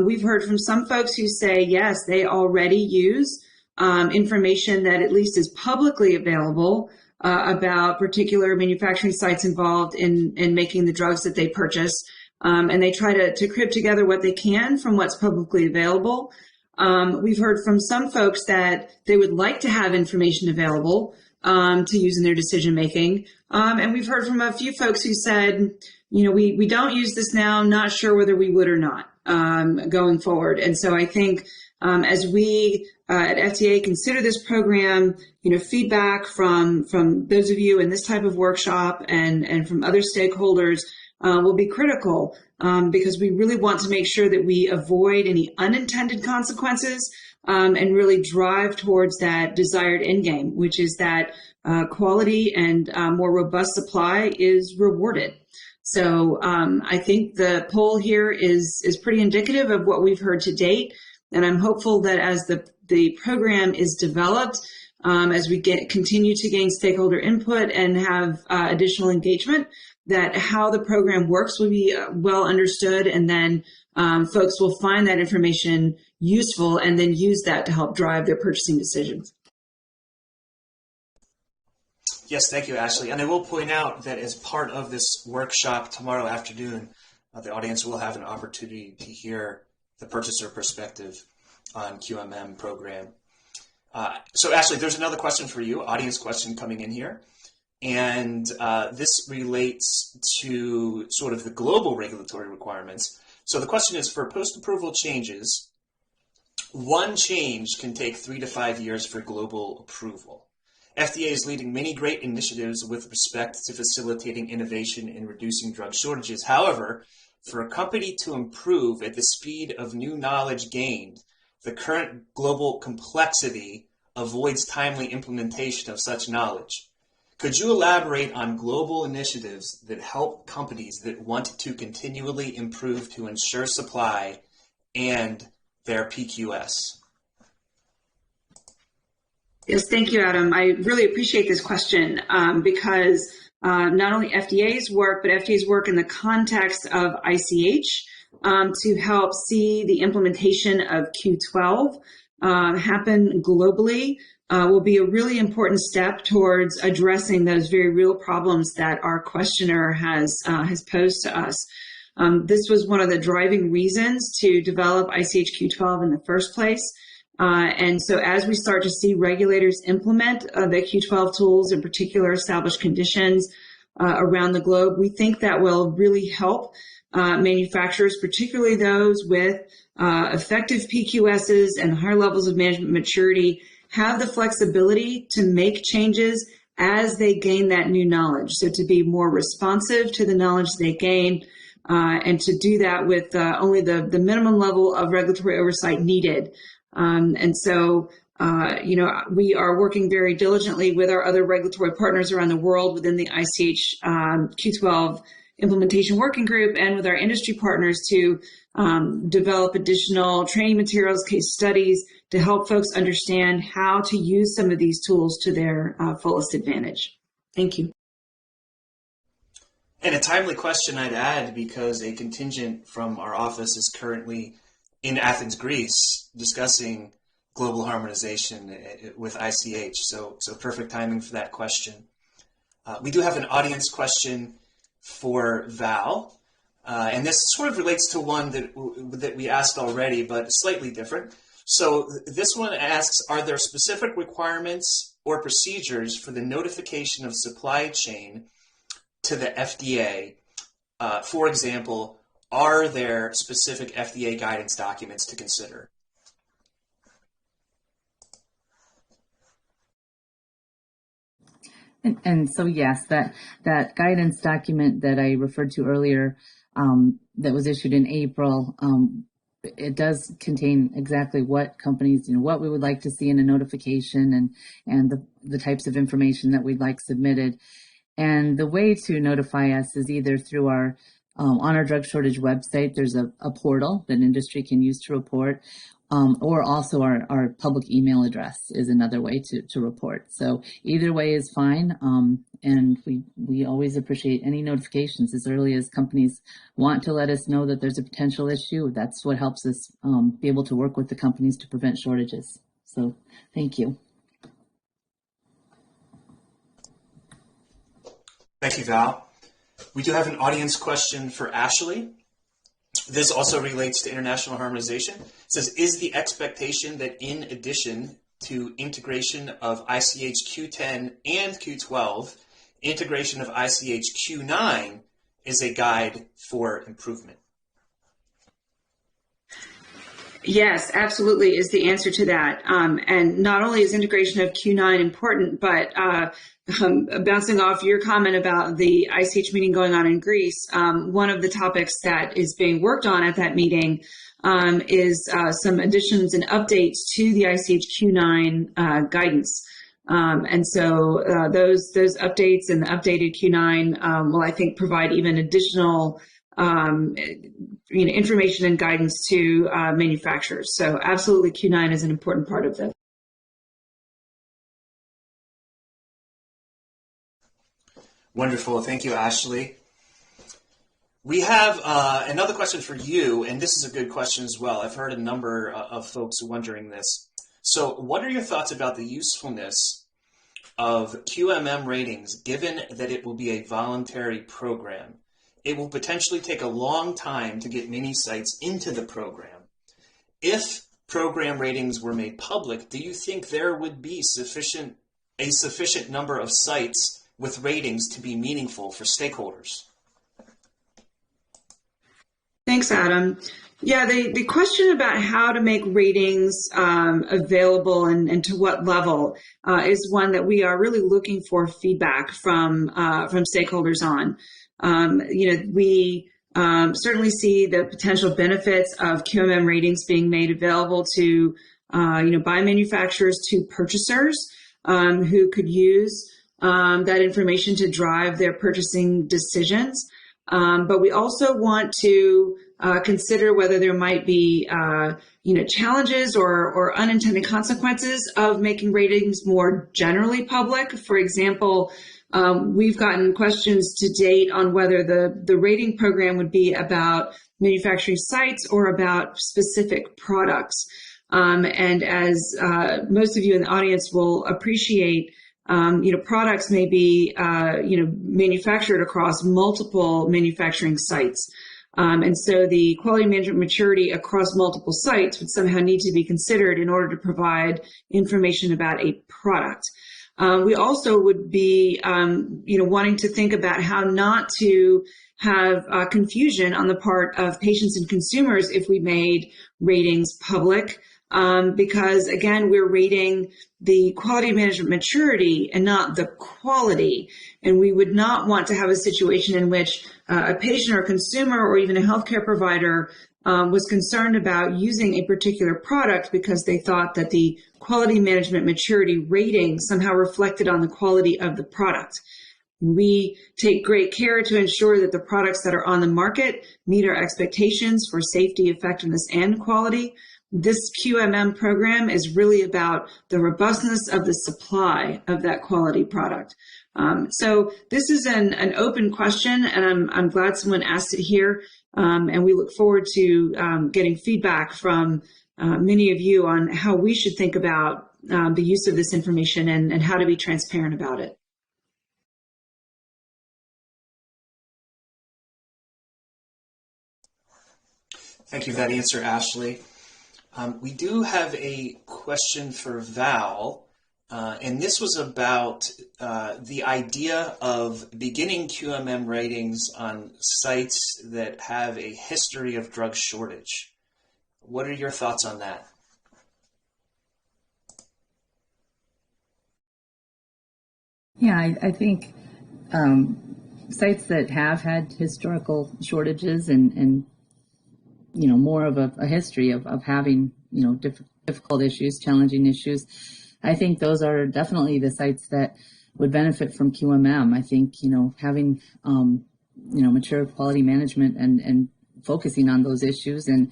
We've heard from some folks who say, yes, they already use information that at least is publicly available about particular manufacturing sites involved in making the drugs that they purchase. And they try to crib together what they can from what's publicly available. We've heard from some folks that they would like to have information available to use in their decision making. And we've heard from a few folks who said, we don't use this now, not sure whether we would or not going forward. And so I think as we at FDA consider this program, feedback from those of you in this type of workshop and from other stakeholders will be critical because we really want to make sure that we avoid any unintended consequences and really drive towards that desired end game, which is that quality and more robust supply is rewarded. So I think the poll here is pretty indicative of what we've heard to date, and I'm hopeful that as the program is developed, as we continue to gain stakeholder input and have additional engagement, that how the program works will be well understood, and then folks will find that information useful and then use that to help drive their purchasing decisions. Yes, thank you, Ashley. And I will point out that as part of this workshop tomorrow afternoon, the audience will have an opportunity to hear the purchaser perspective on QMM program. So Ashley, there's another question for you, audience question coming in here. And this relates to sort of the global regulatory requirements. So the question is, for post-approval changes, one change can take 3 to 5 years for global approval. FDA is leading many great initiatives with respect to facilitating innovation and reducing drug shortages. However, for a company to improve at the speed of new knowledge gained, the current global complexity avoids timely implementation of such knowledge. Could you elaborate on global initiatives that help companies that want to continually improve to ensure supply and their PQS? Yes, thank you, Adam. I really appreciate this question because not only FDA's work, but FDA's work in the context of ICH to help see the implementation of Q12 happen globally will be a really important step towards addressing those very real problems that our questioner has posed to us. This was one of the driving reasons to develop ICH Q12 in the first place. And so as we start to see regulators implement the Q12 tools, in particular established conditions around the globe, we think that will really help manufacturers, particularly those with effective PQSs and higher levels of management maturity, have the flexibility to make changes as they gain that new knowledge. So to be more responsive to the knowledge they gain and to do that with only the minimum level of regulatory oversight needed. And so, we are working very diligently with our other regulatory partners around the world within the ICH Q12 implementation working group and with our industry partners to develop additional training materials, case studies to help folks understand how to use some of these tools to their fullest advantage. Thank you. And a timely question I'd add, because a contingent from our office is currently in Athens, Greece, discussing global harmonization with ICH. So perfect timing for that question. We do have an audience question for Val, and this sort of relates to one that we asked already, but slightly different. So this one asks, are there specific requirements or procedures for the notification of supply chain to the FDA? For example, are there specific FDA guidance documents to consider? And so, yes, that guidance document that I referred to earlier that was issued in April, it does contain exactly what companies, what we would like to see in a notification and the types of information that we'd like submitted. And the way to notify us is either through on our drug shortage website, there's a portal that industry can use to report, or also our public email address is another way to report. So either way is fine. And we always appreciate any notifications as early as companies want to let us know that there's a potential issue. That's what helps us be able to work with the companies to prevent shortages. So thank you. Thank you, Val. We do have an audience question for Ashley. This also relates to international harmonization. It says, is the expectation that in addition to integration of ICH Q10 and Q12, integration of ICH Q9 is a guide for improvement? Yes, absolutely is the answer to that. And not only is integration of Q9 important, but bouncing off your comment about the ICH meeting going on in Greece, one of the topics that is being worked on at that meeting is some additions and updates to the ICH Q9 guidance. And so those updates and the updated Q9 will, I think, provide even additional information and guidance to manufacturers. So absolutely, Q9 is an important part of this. Wonderful. Thank you, Ashley. We have another question for you, and this is a good question as well. I've heard a number of folks wondering this. So what are your thoughts about the usefulness of QMM ratings, given that it will be a voluntary program? It will potentially take a long time to get many sites into the program. If program ratings were made public, do you think there would be a sufficient number of sites with ratings to be meaningful for stakeholders? Thanks, Adam. Yeah, the question about how to make ratings available and to what level is one that we are really looking for feedback from stakeholders on. We certainly see the potential benefits of QMM ratings being made available to, by manufacturers to purchasers who could use that information to drive their purchasing decisions. But we also want to consider whether there might be, challenges or unintended consequences of making ratings more generally public. For example, we've gotten questions to date on whether the rating program would be about manufacturing sites or about specific products. And as most of you in the audience will appreciate, products may be, manufactured across multiple manufacturing sites. And so the quality management maturity across multiple sites would somehow need to be considered in order to provide information about a product. We also would be, wanting to think about how not to have confusion on the part of patients and consumers if we made ratings public. Because again, we're rating the quality management maturity and not the quality. And we would not want to have a situation in which a patient or consumer or even a healthcare provider was concerned about using a particular product because they thought that the quality management maturity rating somehow reflected on the quality of the product. We take great care to ensure that the products that are on the market meet our expectations for safety, effectiveness, and quality. This QMM program is really about the robustness of the supply of that quality product. So this is an open question, and I'm glad someone asked it here. And we look forward to getting feedback from many of you on how we should think about the use of this information and how to be transparent about it. Thank you for that answer, Ashley. We do have a question for Val, and this was about the idea of beginning QMM ratings on sites that have a history of drug shortage. What are your thoughts on that? Yeah, I think sites that have had historical shortages and more of a history of having, difficult issues, challenging issues, I think those are definitely the sites that would benefit from QMM. I think, having, mature quality management and focusing on those issues and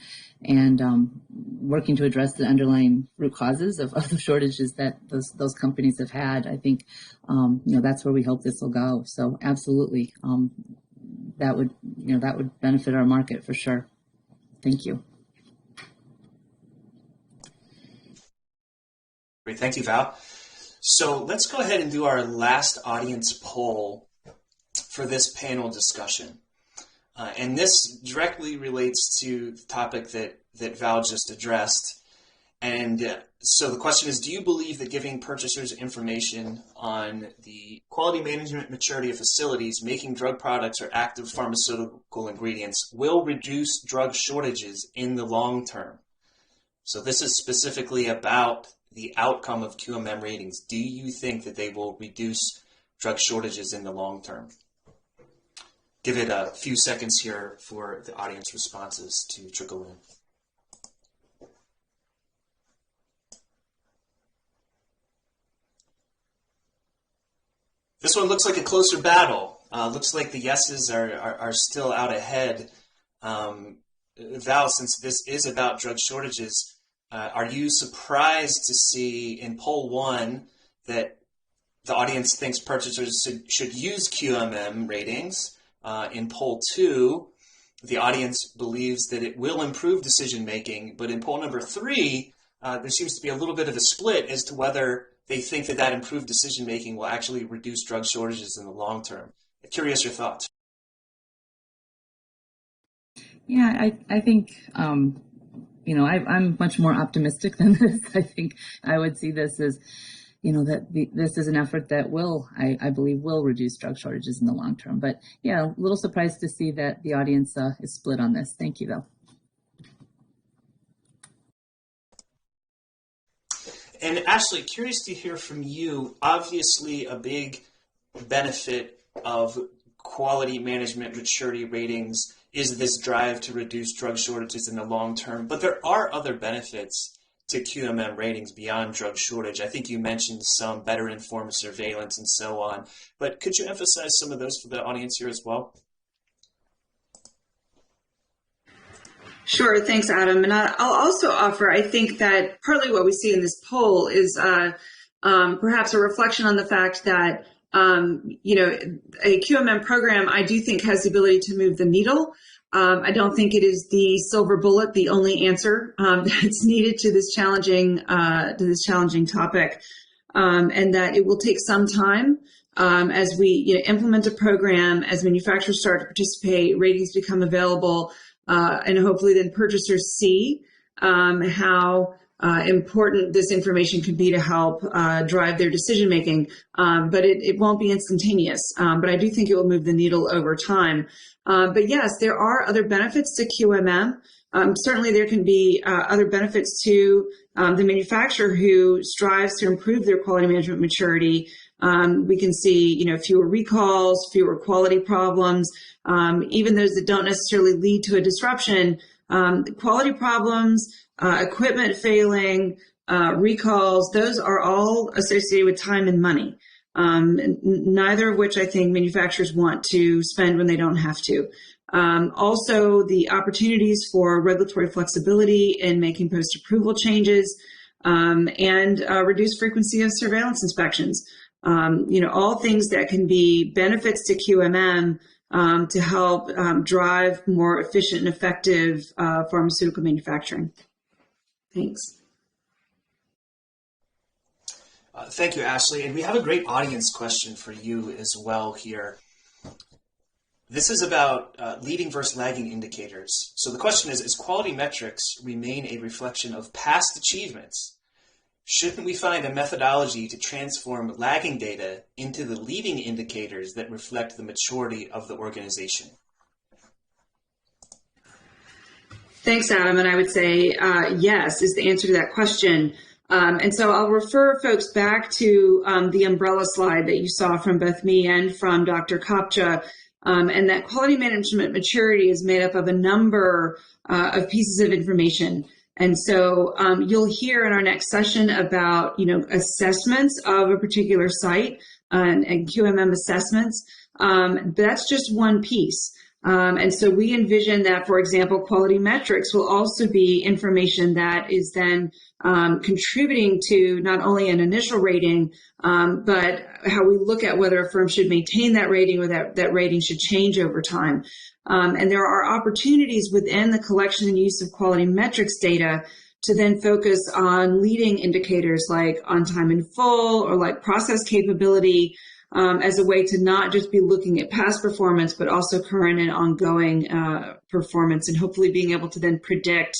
working to address the underlying root causes of the shortages that those companies have had. I think, that's where we hope this will go. So absolutely, that would benefit our market for sure. Thank you. Great, thank you, Val. So let's go ahead and do our last audience poll for this panel discussion. And this directly relates to the topic that Val just addressed. And so the question is, do you believe that giving purchasers information on the quality management maturity of facilities making drug products or active pharmaceutical ingredients will reduce drug shortages in the long term? So this is specifically about the outcome of QMM ratings. Do you think that they will reduce drug shortages in the long term? Give it a few seconds here for the audience responses to trickle in. This one looks like a closer battle. Looks like the yeses are still out ahead. Val, since this is about drug shortages, are you surprised to see in poll 1 that the audience thinks purchasers should use QMM ratings? In poll 2, the audience believes that it will improve decision making, but in poll number 3, there seems to be a little bit of a split as to whether they think that improved decision making will actually reduce drug shortages in the long term. I'm curious your thoughts. Yeah, I think, I'm much more optimistic than this. I think I would see this as, this is an effort that I believe will reduce drug shortages in the long term. But yeah, a little surprised to see that the audience is split on this. Thank you, though. And Ashley, curious to hear from you. Obviously, a big benefit of quality management maturity ratings is this drive to reduce drug shortages in the long term. But there are other benefits to QMM ratings beyond drug shortage. I think you mentioned some better informed surveillance and so on. But could you emphasize some of those for the audience here as well? Sure, thanks, Adam. And I'll also offer, I think that partly what we see in this poll is perhaps a reflection on the fact that, a QMM program, I do think, has the ability to move the needle. I don't think it is the silver bullet, the only answer that's needed to this challenging topic, and that it will take some time as we implement a program, as manufacturers start to participate, ratings become available. And hopefully then purchasers see how important this information can be to help drive their decision making. But it won't be instantaneous. But I do think it will move the needle over time. But yes, there are other benefits to QMM. Certainly there can be other benefits to the manufacturer who strives to improve their quality management maturity. We can see, fewer recalls, fewer quality problems, even those that don't necessarily lead to a disruption. Quality problems, equipment failing, recalls, those are all associated with time and money, neither of which I think manufacturers want to spend when they don't have to. Also, the opportunities for regulatory flexibility in making post-approval changes and reduced frequency of surveillance inspections. all things that can be benefits to QMM to help drive more efficient and effective pharmaceutical manufacturing. Thanks. Thank you, Ashley. And we have a great audience question for you as well here. This is about leading versus lagging indicators. So the question is quality metrics remain a reflection of past achievements? Shouldn't we find a methodology to transform lagging data into the leading indicators that reflect the maturity of the organization? Thanks, Adam. And I would say yes is the answer to that question. And so I'll refer folks back to the umbrella slide that you saw from both me and from Dr. Kopcha, and that quality management maturity is made up of a number of pieces of information. And so you'll hear in our next session about, assessments of a particular site and QMM assessments. But that's just one piece. And so we envision that, for example, quality metrics will also be information that is then contributing to not only an initial rating, but how we look at whether a firm should maintain that rating or that rating should change over time. And there are opportunities within the collection and use of quality metrics data to then focus on leading indicators like on time in full or like process capability, as a way to not just be looking at past performance, but also current and ongoing performance, and hopefully being able to then predict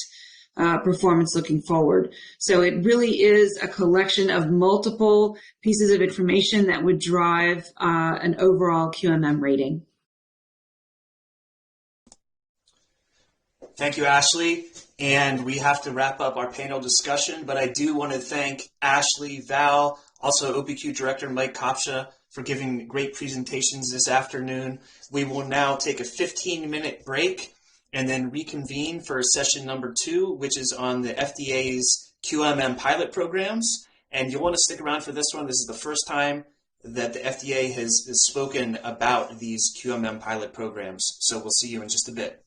performance looking forward. So it really is a collection of multiple pieces of information that would drive an overall QMM rating. Thank you, Ashley. And we have to wrap up our panel discussion, but I do want to thank Ashley, Val, also OPQ Director Mike Kopcha for giving great presentations this afternoon. We will now take a 15-minute break and then reconvene for session number 2, which is on the FDA's QMM pilot programs. And you'll want to stick around for this one. This is the first time that the FDA has spoken about these QMM pilot programs. So we'll see you in just a bit.